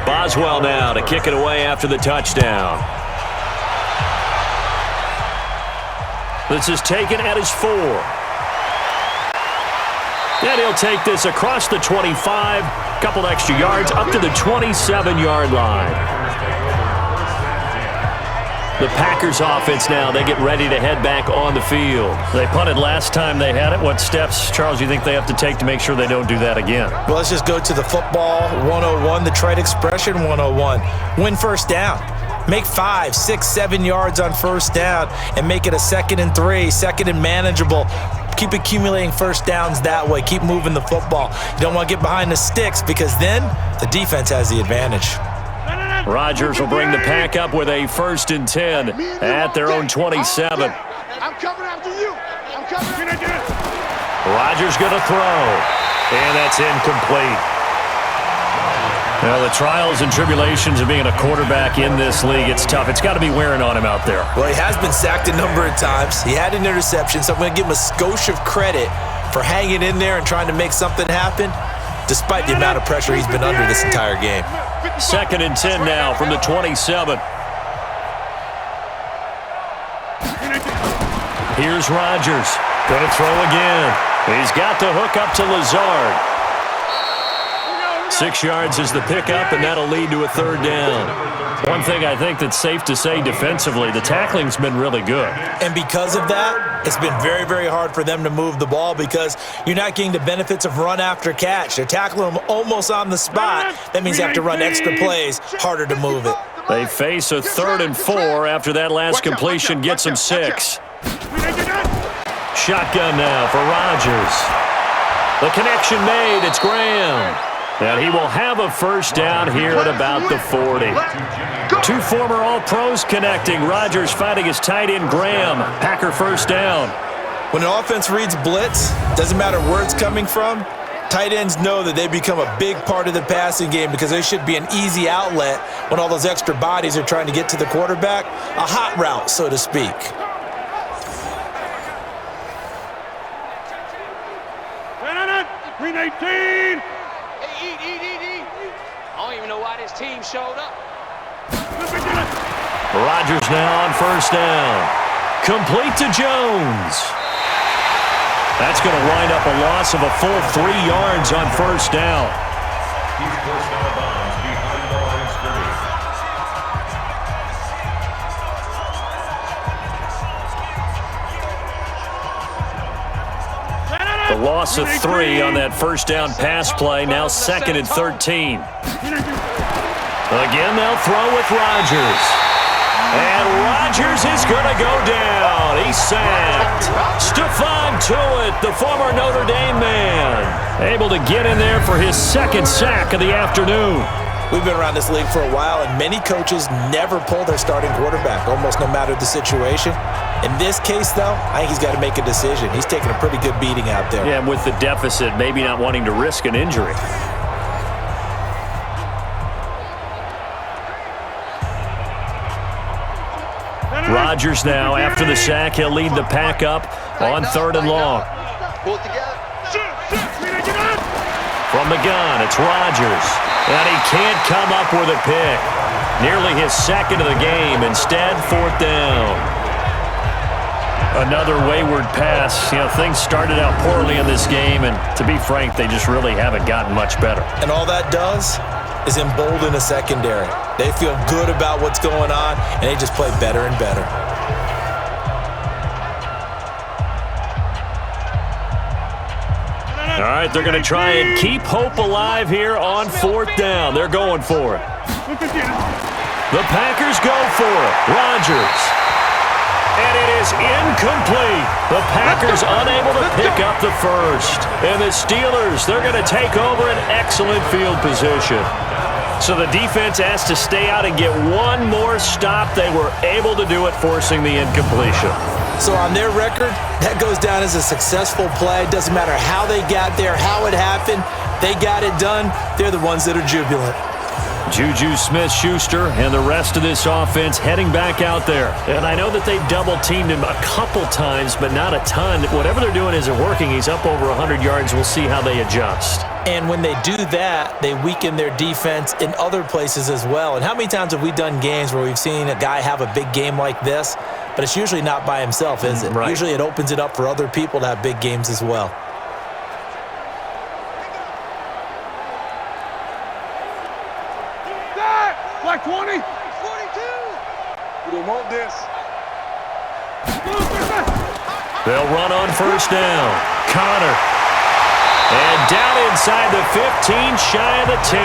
Boswell now to kick it away after the touchdown. This is taken at his 4. And he'll take this across the 25, couple extra yards up to the 27-yard line. The Packers offense now, they get ready to head back on the field. They punted last time they had it. What steps, Charles, do you think they have to take to make sure they don't do that again? Well, let's just go to the football 101, the trade expression 101. Win first down. Make 5, 6, 7 yards on first down and make it a 2nd and 3, 2nd and manageable. Keep accumulating first downs that way. Keep moving the football. You don't want to get behind the sticks because then the defense has the advantage. Rodgers will bring the pack up with a 1st and 10 at their own 27. I'm coming after you. I'm coming. Rodgers going to throw, and that's incomplete. Well, the trials and tribulations of being a quarterback in this league, it's tough. It's got to be wearing on him out there. Well, he has been sacked a number of times. He had an interception, so I'm going to give him a skosh of credit for hanging in there and trying to make something happen, despite the amount of pressure he's been under this entire game. 2nd and 10 now from the 27. Here's Rodgers. Going to throw again. He's got the hook up to Lazard. 6 yards is the pickup, and that'll lead to a 3rd down. One thing I think that's safe to say defensively, the tackling's been really good. And because of that, it's been very, very hard for them to move the ball because you're not getting the benefits of run after catch. They're tackling them almost on the spot. That means you have to run extra plays, harder to move it. They face a 3rd and 4 after that last completion gets them 6. Shotgun now for Rodgers. The connection made. It's Graham. And he will have a 1st down here at about the 40. 2 former All-Pros connecting. Rodgers fighting his tight end Graham. Packer 1st down. When an offense reads blitz, doesn't matter where it's coming from, tight ends know that they become a big part of the passing game because they should be an easy outlet when all those extra bodies are trying to get to the quarterback. A hot route, so to speak. Green 18. I don't even know why this team showed up. Rodgers now on 1st down. Complete to Jones. That's going to wind up a loss of a full 3 yards on 1st down. He's forced out of bounds behind the line of scrimmage. The loss of 3 on that 1st down pass play. Now 2nd and 13. Again, they'll throw with Rodgers. And Rodgers is going to go down. He's sacked. Stephon Tuitt, the former Notre Dame man, able to get in there for his 2nd sack of the afternoon. We've been around this league for a while, and many coaches never pull their starting quarterback, almost no matter the situation. In this case, though, I think he's got to make a decision. He's taking a pretty good beating out there. Yeah, and with the deficit, maybe not wanting to risk an injury. Rodgers now, after the sack, he'll lead the pack up on 3rd and long. Pull it together. From the gun, it's Rodgers. And he can't come up with a pick. Nearly his 2nd of the game. Instead, 4th down. Another wayward pass. You know, things started out poorly in this game, and to be frank, they just really haven't gotten much better. And all that does is embolden a secondary. They feel good about what's going on, and they just play better and better. All right, they're going to try and keep hope alive here on 4th down. They're going for it. The Packers go for it. Rodgers. And it is incomplete. The Packers unable to pick up the 1st. And the Steelers, they're going to take over an excellent field position. So the defense has to stay out and get one more stop. They were able to do it, forcing the incompletion. So on their record, that goes down as a successful play. Doesn't matter how they got there, how it happened. They got it done. They're the ones that are jubilant. Juju Smith-Schuster and the rest of this offense heading back out there. And I know that they double-teamed him a couple times, but not a ton. Whatever they're doing isn't working. He's up over 100 yards. We'll see how they adjust. And when they do that, they weaken their defense in other places as well. And how many times have we done games where we've seen a guy have a big game like this, but it's usually not by himself, is it? Right. Usually it opens it up for other people to have big games as well. Like 20? 42. We don't want this. They'll run on first down. Connor. And down inside the 15, shy of the 10.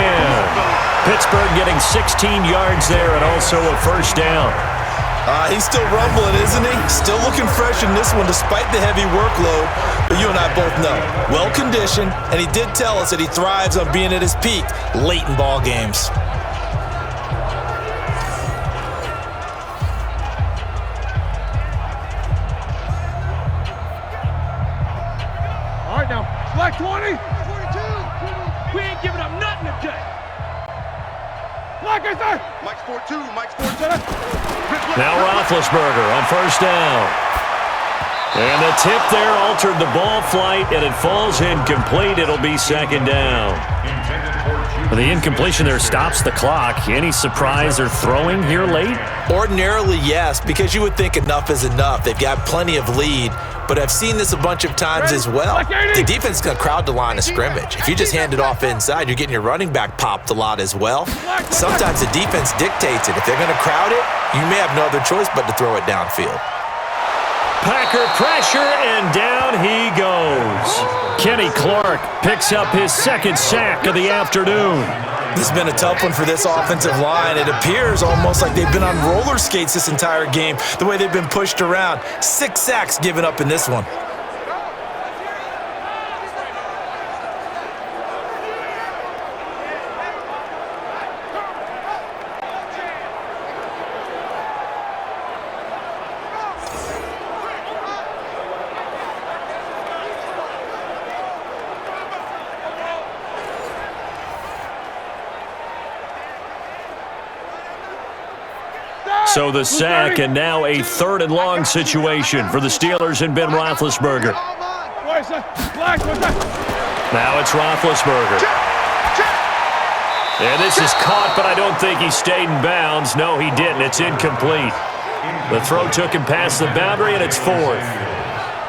Pittsburgh getting 16 yards there and also a first down. He's still rumbling, isn't he? Still looking fresh in this one despite the heavy workload. But you and I both know, well-conditioned, and he did tell us that he thrives on being at his peak late in ball games. All right, now, black 20. 42. We ain't giving up nothing today. Black is there. Mike's 4-2. Mike's 4-2. Now Roethlisberger on first down. And the tip there altered the ball flight, and it falls incomplete. It'll be second down. The incompletion there stops the clock. Any surprise they're throwing here late? Ordinarily, yes, because you would think enough is enough. They've got plenty of lead, but I've seen this a bunch of times as well. The defense is going to crowd the line of scrimmage. If you just hand it off inside, you're getting your running back popped a lot as well. Sometimes the defense dictates it. If they're going to crowd it, you may have no other choice but to throw it downfield. Packer pressure, and down he goes. Kenny Clark picks up his second sack of the afternoon. This has been a tough one for this offensive line. It appears almost like they've been on roller skates this entire game, the way they've been pushed around. 6 sacks given up in this one. So the sack, and now a 3rd and long situation for the Steelers and Ben Roethlisberger. Now it's Roethlisberger. And this is caught, but I don't think he stayed in bounds. No, he didn't. It's incomplete. The throw took him past the boundary, and it's 4th.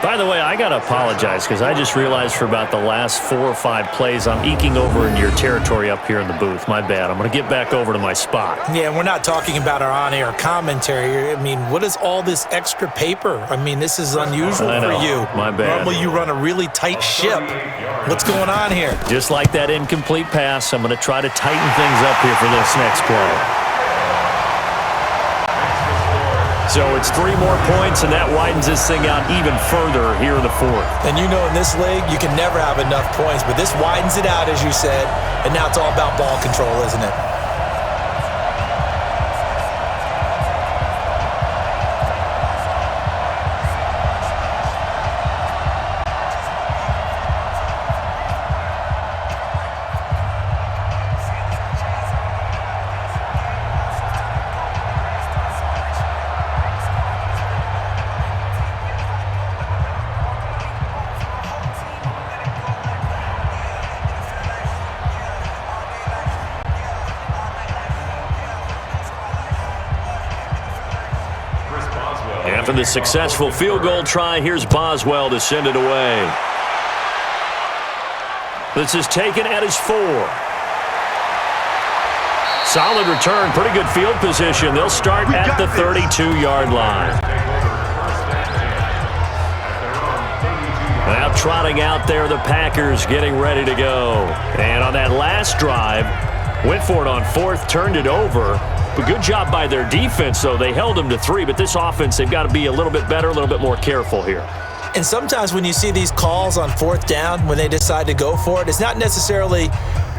By the way, I got to apologize because I just realized for about the last 4 or 5 plays I'm eking over in your territory up here in the booth. My bad. I'm going to get back over to my spot. Yeah, we're not talking about our on-air commentary. I mean, what is all this extra paper? I mean, this is unusual for you. My bad. Normally you run a really tight ship. What's going on here? Just like that incomplete pass, I'm going to try to tighten things up here for this next play. So it's 3 more points, and that widens this thing out even further here in the 4th. And you know in this league, you can never have enough points, but this widens it out, as you said, and now it's all about ball control, isn't it? After the successful field goal try, here's Boswell to send it away. This is taken at his 4. Solid return, pretty good field position. They'll start at the 32-yard line. Now trotting out there, the Packers getting ready to go. And on that last drive, went for it on 4th, turned it over. But good job by their defense, though. They held them to 3, but this offense, they've got to be a little bit better, a little bit more careful here. And sometimes when you see these calls on 4th down, when they decide to go for it, it's not necessarily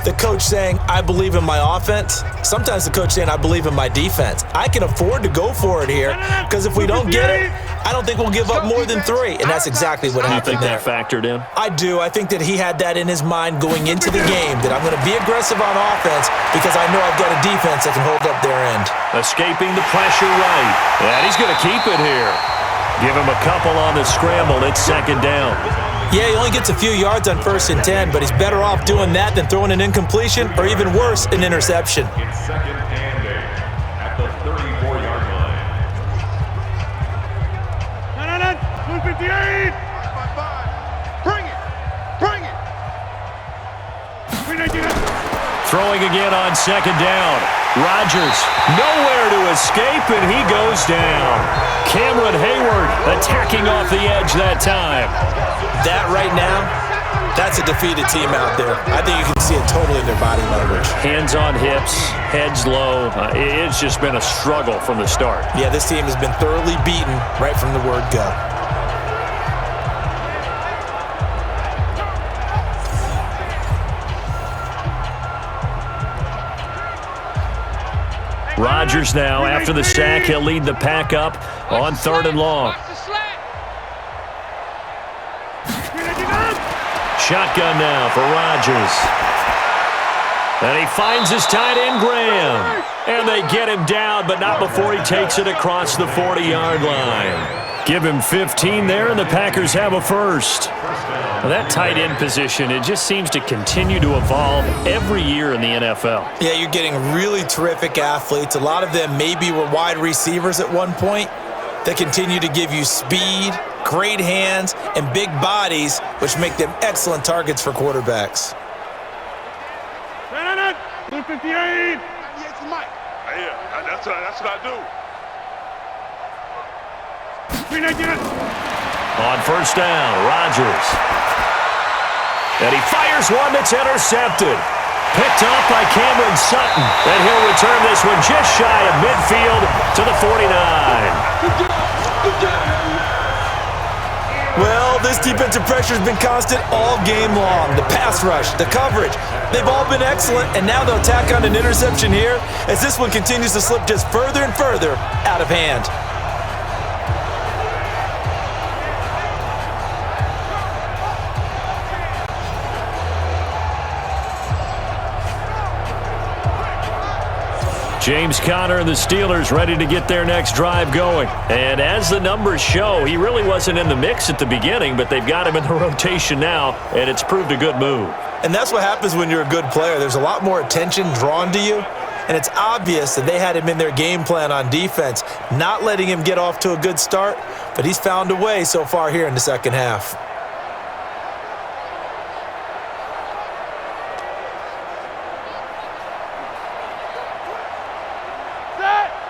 the coach saying, I believe in my offense. Sometimes the coach saying, I believe in my defense. I can afford to go for it here because if we don't get it, I don't think we'll give up more than 3. And that's exactly what happened there. You think that factored in? I do. I think that he had that in his mind going into the game, that I'm going to be aggressive on offense because I know I've got a defense that can hold up their end. Escaping the pressure right. And he's going to keep it here. Give him a couple on the scramble. It's 2nd down. Yeah, he only gets a few yards on 1st and 10, but he's better off doing that than throwing an incompletion or even worse, an interception. It's 2nd and 8 at the 34-yard line. 158. Bring it. Bring it. Throwing again on 2nd down. Rodgers, nowhere to escape, and he goes down. Cameron Hayward attacking off the edge that time. That right now, that's a defeated team out there. I think you can see it totally in their body language. Hands on hips, heads low. It's just been a struggle from the start. Yeah, this team has been thoroughly beaten right from the word go. Rodgers now, after the sack, he'll lead the pack up on 3rd and long. Shotgun now for Rodgers. And he finds his tight end, Graham. And they get him down, but not before he takes it across the 40-yard line. Give him 15 there, and the Packers have a first. Now, that tight end position, it just seems to continue to evolve every year in the NFL. Yeah, you're getting really terrific athletes. A lot of them maybe were wide receivers at one point. They continue to give you speed, great hands, and big bodies, which make them excellent targets for quarterbacks. 258. Yeah, that's what I do. On 1st down, Rodgers. And he fires one that's intercepted. Picked up by Cameron Sutton. And he'll return this one just shy of midfield to the 49. Well, this defensive pressure has been constant all game long. The pass rush, the coverage, they've all been excellent, and now they'll tack on an interception here as this one continues to slip just further and further out of hand. James Conner and the Steelers ready to get their next drive going. And as the numbers show, he really wasn't in the mix at the beginning, but they've got him in the rotation now, and it's proved a good move. And that's what happens when you're a good player. There's a lot more attention drawn to you, and it's obvious that they had him in their game plan on defense, not letting him get off to a good start, but he's found a way so far here in the second half.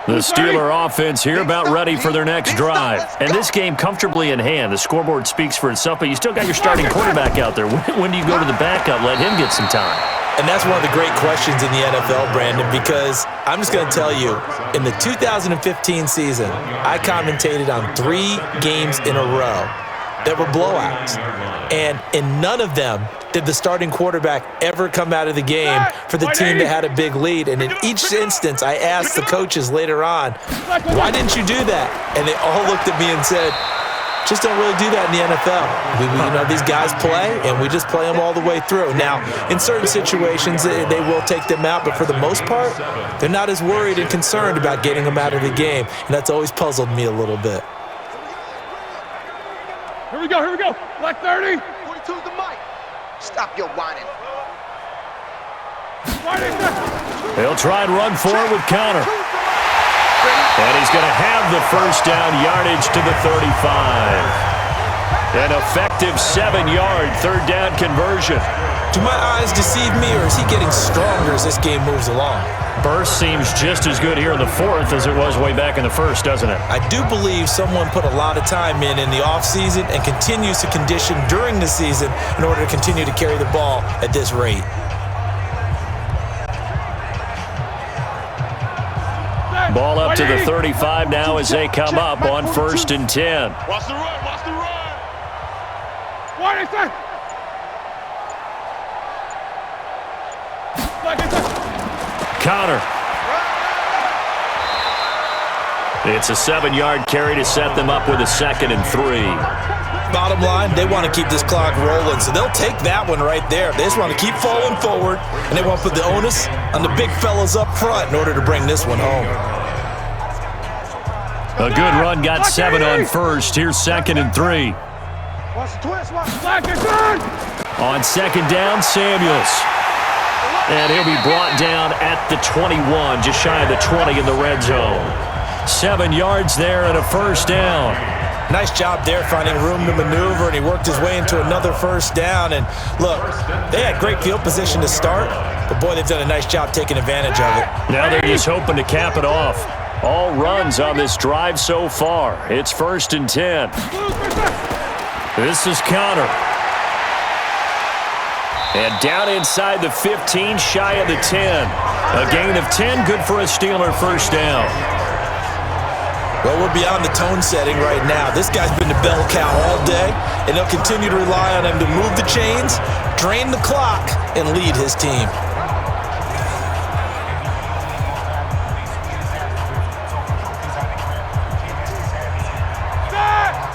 The Steeler offense here about ready for their next drive. And this game comfortably in hand. The scoreboard speaks for itself, but you still got your starting quarterback out there. When do you go to the backup? Let him get some time. And that's one of the great questions in the NFL, Brandon, because I'm just going to tell you, in the 2015 season, I commentated on 3 games in a row that were blowouts. And in none of them did the starting quarterback ever come out of the game for the team that had a big lead. And in each instance, I asked the coaches later on, why didn't you do that? And they all looked at me and said, just don't really do that in the NFL. These guys play, and we just play them all the way through. Now, in certain situations, they will take them out, but for the most part, they're not as worried and concerned about getting them out of the game. And that's always puzzled me a little bit. Here we go. Black 30. 42's the mic. Stop your whining. He'll try and run forward with Conner. And he's going to have the first down, yardage to the 35. An effective 7-yard third down conversion. Do my eyes deceive me, or is he getting stronger as this game moves along? Burst seems just as good here in the 4th as it was way back in the 1st, doesn't it? I do believe someone put a lot of time in the offseason and continues to condition during the season in order to continue to carry the ball at this rate. Ball up to the 35 now as they come up on 1st and 10. Watch the run. What is that? Conner. It's a 7-yard carry to set them up with a 2nd and 3. Bottom line, they want to keep this clock rolling, so they'll take that one right there. They just want to keep falling forward, and they want to put the onus on the big fellas up front in order to bring this one home. A good run, got 7 on 1st. Here's 2nd and 3. Watch the twist. On 2nd down, Samuels. And he'll be brought down at the 21, just shy of the 20 in the red zone. 7 yards there and a first down. Nice job there finding room to maneuver, and he worked his way into another first down. And look, they had great field position to start, but boy, they've done a nice job taking advantage of it. Now they're just hoping to cap it off. All runs on this drive so far. It's 1st and 10. This is Connor. And down inside the 15, shy of the 10. A gain of 10, good for a Steeler first down. Well, we're beyond the tone setting right now. This guy's been the bell cow all day, and they'll continue to rely on him to move the chains, drain the clock, and lead his team.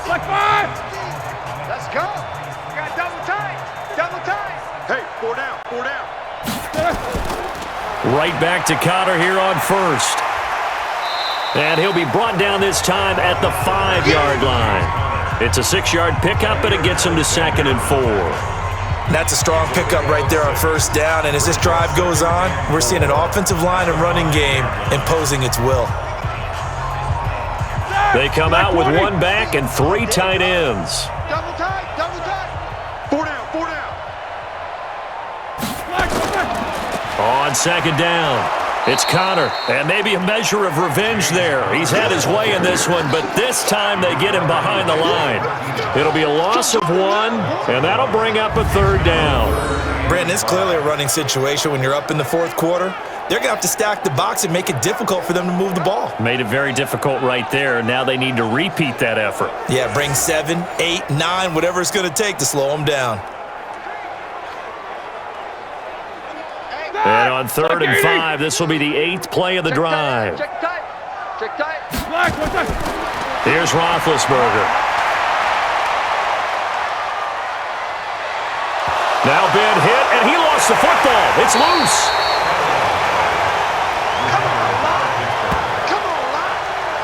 Like 5. Let's go. We got double time. Double time. Hey, 4 down. 4 down. Right back to Connor here on 1st. And he'll be brought down this time at the 5-yard line. It's a 6-yard pickup, but it gets him to 2nd and 4. That's a strong pickup right there on 1st down. And as this drive goes on, we're seeing an offensive line and running game imposing its will. They come out with 1 back and 3 tight ends. Double tight. Double tight. 4 down. 4 down. On 2nd down, it's Connor, and maybe a measure of revenge there. He's had his way in this one, but this time they get him behind the line. It'll be a loss of 1, and that'll bring up a 3rd down. Brandon, it's clearly a running situation when you're up in the 4th quarter. They're going to have to stack the box and make it difficult for them to move the ball. Made it very difficult right there. Now they need to repeat that effort. Yeah, bring 7, 8, 9, whatever it's going to take to slow them down. And on 3rd and 5, this will be the 8th play of the drive. Check tight. Check tight. Here's Roethlisberger. Now Ben hit, and he lost the football. It's loose.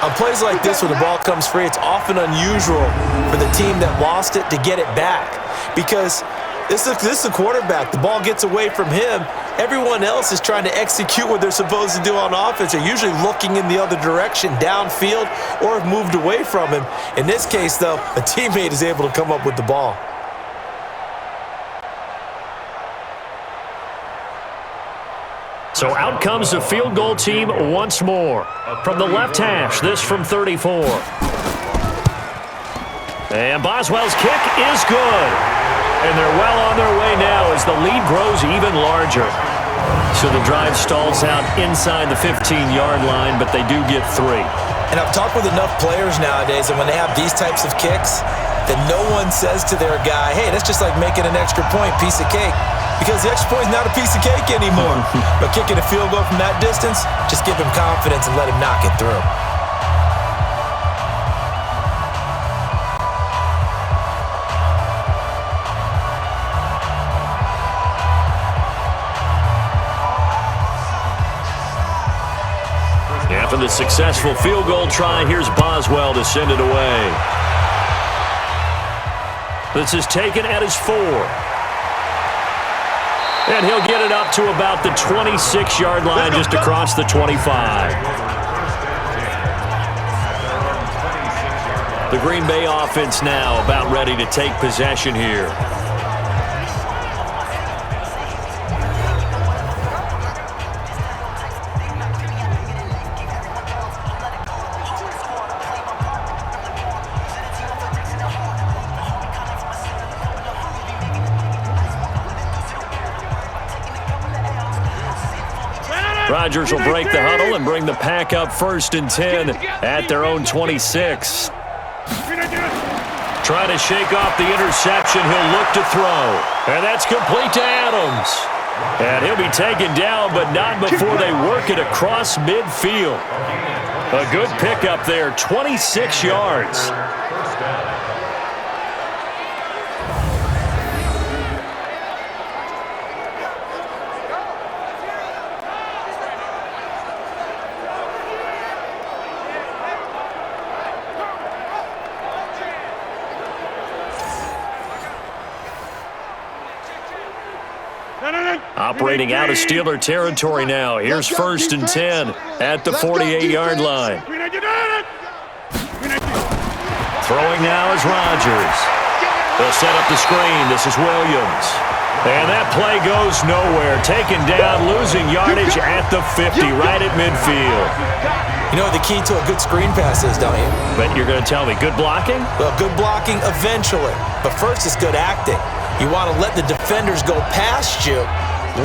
On plays like this, when the ball comes free, it's often unusual for the team that lost it to get it back. Because this is the quarterback. The ball gets away from him. Everyone else is trying to execute what they're supposed to do on offense. They're usually looking in the other direction, downfield, or have moved away from him. In this case, though, a teammate is able to come up with the ball. So out comes the field goal team once more. From the left hash, this from 34. And Boswell's kick is good. And they're well on their way now as the lead grows even larger. So the drive stalls out inside the 15-yard line, but they do get 3. And I've talked with enough players nowadays, and when they have these types of kicks, that no one says to their guy, hey, that's just like making an extra point, piece of cake. Because the extra point is not a piece of cake anymore. But kicking a field goal from that distance, just give him confidence and let him knock it through. After the successful field goal try, here's Boswell to send it away. This is taken at his 4. And he'll get it up to about the 26-yard line, just across the 25. The Green Bay offense now about ready to take possession here. Rodgers will break the huddle and bring the pack up 1st and 10 at their own 26. Trying to shake off the interception. He'll look to throw. And that's complete to Adams. And he'll be taken down, but not before they work it across midfield. A good pickup there, 26 yards. Operating out of Steeler territory now. Here's 1st and 10 at the 48-yard line. Throwing now is Rodgers. They'll set up the screen. This is Williams. And that play goes nowhere. Taken down, losing yardage at the 50, right at midfield. You know what the key to a good screen pass is, don't you? But you're going to tell me, good blocking? Well, good blocking eventually. But first, it's good acting. You want to let the defenders go past you,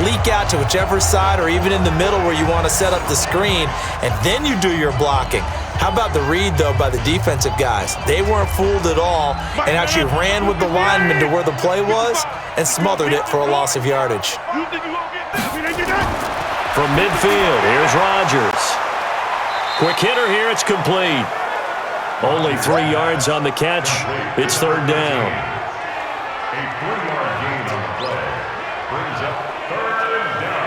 leak out to whichever side or even in the middle where you want to set up the screen, and then you do your blocking. How about the read, though, by the defensive guys? They weren't fooled at all and actually ran with the lineman to where the play was and smothered it for a loss of yardage. From midfield, here's Rodgers. Quick hitter here, it's complete. Only 3 yards on the catch. It's third down. A 3-yard gain on the play brings up third down.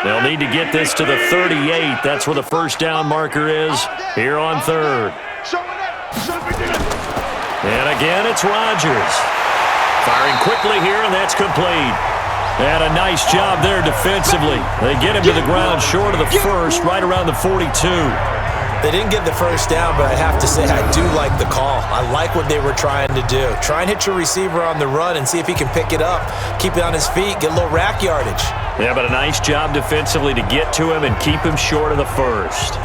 They'll need to get this to the 38. That's where the first down marker is here on third. And again, it's Rodgers. Firing quickly here, and that's complete. And a nice job there defensively. They get him to the ground short of the first, right around the 42. They didn't get the first down, but I have to say I do like the call. I like what they were trying to do. Try and hit your receiver on the run and see if he can pick it up, keep it on his feet, get a little rack yardage. Yeah, but a nice job defensively to get to him and keep him short of the first.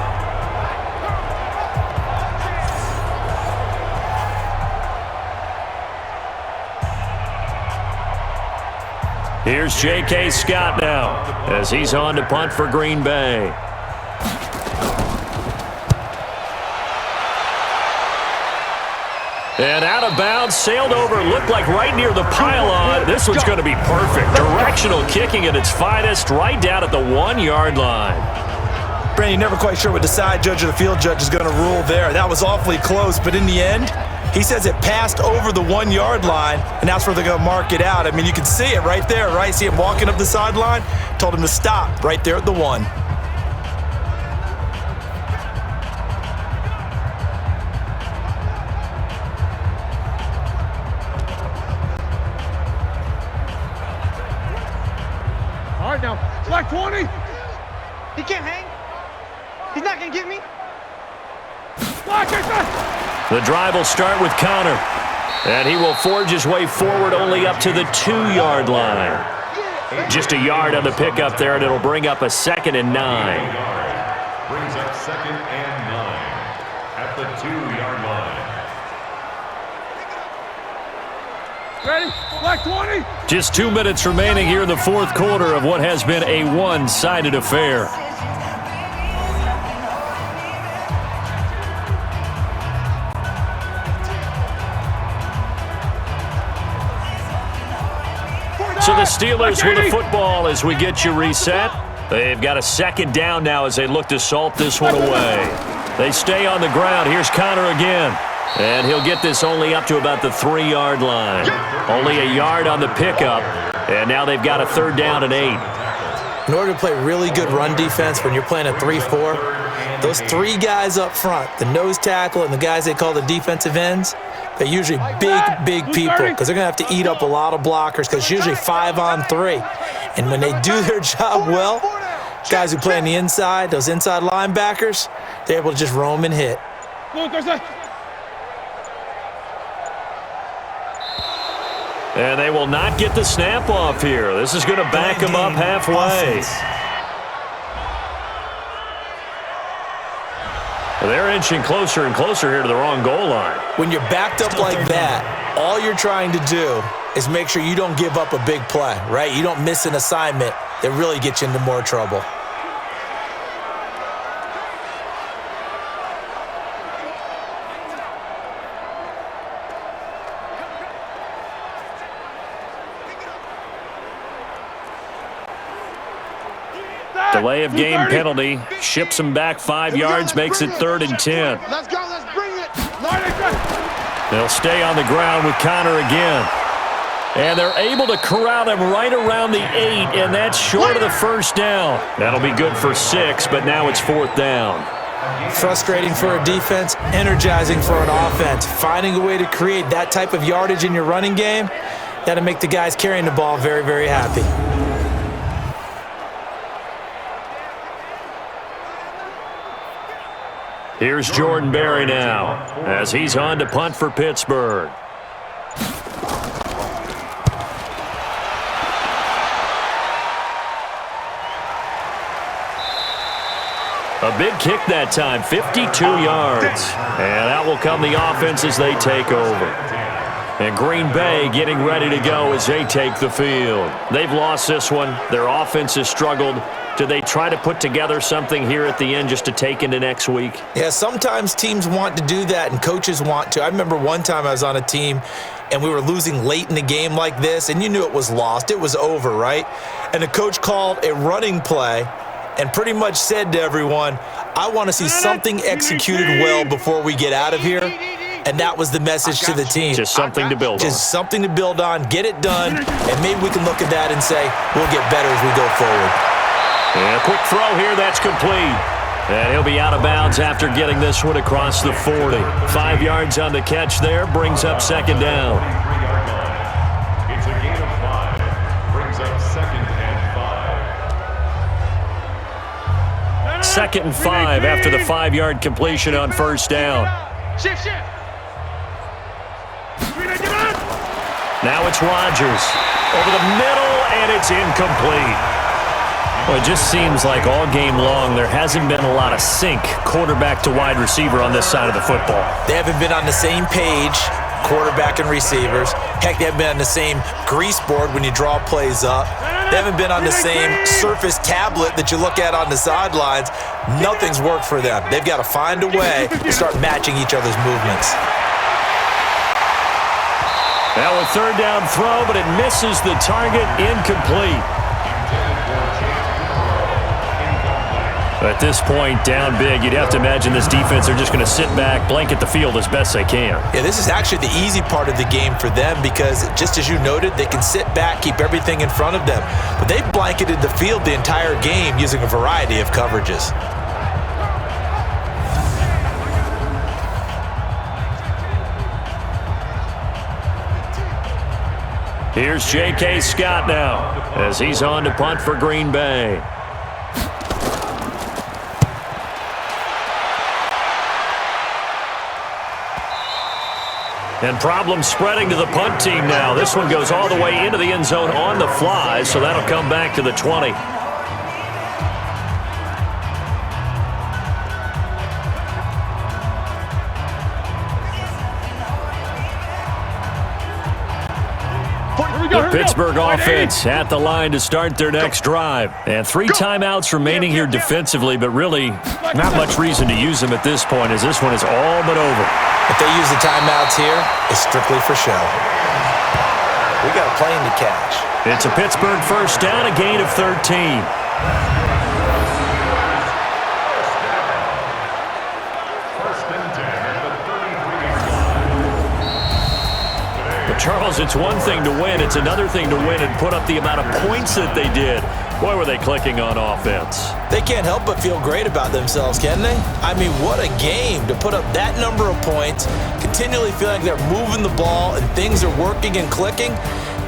Here's J.K. Scott now as he's on to punt for Green Bay. And out of bounds, sailed over, looked like right near the pylon. This one's going to be perfect. Directional kicking at its finest, right down at the 1-yard line. Brandon, you're never quite sure what the side judge or the field judge is going to rule there. That was awfully close, but in the end, he says it passed over the 1-yard line, and that's where they're going to mark it out. I mean, you can see it right there, right? See him walking up the sideline? Told him to stop right there at the 1. All right, now, flag 20. He can't hang. He's not going to get me. The drive will start with Connor, and he will forge his way forward only up to the 2-yard line. Just a yard on the pickup there, and it'll bring up a 2nd and 9. Brings up 2nd and 9 at the 2-yard line. Ready? Flag 20. Just 2 minutes remaining here in the fourth quarter of what has been a one-sided affair. So the Steelers with the football as we get you reset. They've got a 2nd down now as they look to salt this one away. They stay on the ground. Here's Connor again. And he'll get this only up to about the 3-yard line. Only a yard on the pickup. And now they've got a 3rd down and 8. In order to play really good run defense when you're playing a 3-4, those 3 guys up front, the nose tackle and the guys they call the defensive ends, they're usually big people because they're going to have to eat up a lot of blockers because it's usually 5 on 3. And when they do their job well, guys who play on the inside, those inside linebackers, they're able to just roam and hit. And they will not get the snap off here. This is going to back them up halfway. They're inching closer and closer here to the wrong goal line. When you're backed up like that, all you're trying to do is make sure you don't give up a big play, right? You don't miss an assignment that really gets you into more trouble. Delay of game penalty ships them back 5 yards, makes it 3rd and 10. Let's go. Let's bring it. They'll stay on the ground with Connor again. And they're able to corral him right around the 8, and that's short of the first down. That'll be good for 6, but now it's 4th down. Frustrating for a defense, energizing for an offense. Finding a way to create that type of yardage in your running game, that'll make the guys carrying the ball very, very happy. Here's Jordan Berry now as he's on to punt for Pittsburgh. A big kick that time, 52 yards. And out will come the offense as they take over. And Green Bay getting ready to go as they take the field. They've lost this one. Their offense has struggled. Do they try to put together something here at the end just to take into next week? Yeah, sometimes teams want to do that and coaches want to. I remember one time I was on a team and we were losing late in the game like this, and you knew it was lost. It was over, right? And the coach called a running play and pretty much said to everyone, I want to see something executed well before we get out of here. And that was the message to the team. Just something to build on. Just something to build on, get it done, and maybe we can look at that and say, we'll get better as we go forward. And a quick throw here, that's complete. And he'll be out of bounds after getting this one across the 40. 5 yards on the catch there, brings up second down. It's a gain of 5, brings up 2nd and 5. 2nd and 5 after the 5-yard completion on first down. Shift. Now it's Rodgers over the middle, and it's incomplete. Well, it just seems like all game long there hasn't been a lot of sync quarterback to wide receiver on this side of the football. They haven't been on the same page, quarterback and receivers. Heck, they haven't been on the same grease board when you draw plays up. They haven't been on the same Surface tablet that you look at on the sidelines. Nothing's worked for them. They've got to find a way to start matching each other's movements. Now a third down throw, but it misses the target, incomplete. At this point, down big, you'd have to imagine this defense are just going to sit back, blanket the field as best they can. Yeah, this is actually the easy part of the game for them because, just as you noted, they can sit back, keep everything in front of them. But they've blanketed the field the entire game using a variety of coverages. Here's J.K. Scott now as he's on to punt for Green Bay. And problems spreading to the punt team now. This one goes all the way into the end zone on the fly, so that'll come back to the 20. The Pittsburgh offense at the line to start their next drive. And 3 timeouts remaining here defensively, but really not much reason to use them at this point as this one is all but over. If they use the timeouts here, it's strictly for show. We got a plane to catch. It's a Pittsburgh first down, a gain of 13. Charles, it's one thing to win. It's another thing to win and put up the amount of points that they did. Boy, were they clicking on offense. They can't help but feel great about themselves, can they? I mean, what a game to put up that number of points, continually feeling like they're moving the ball and things are working and clicking.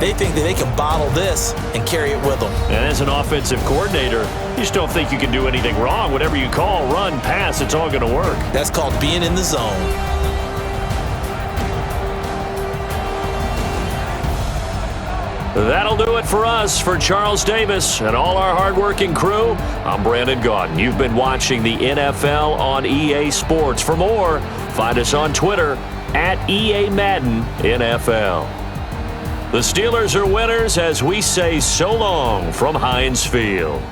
They think that they can bottle this and carry it with them. And as an offensive coordinator, you just don't think you can do anything wrong. Whatever you call, run, pass, it's all going to work. That's called being in the zone. That'll do it for us. For Charles Davis and all our hardworking crew, I'm Brandon Gaudin. You've been watching the NFL on EA Sports. For more, find us on Twitter at EA Madden NFL. The Steelers are winners as we say so long from Heinz Field.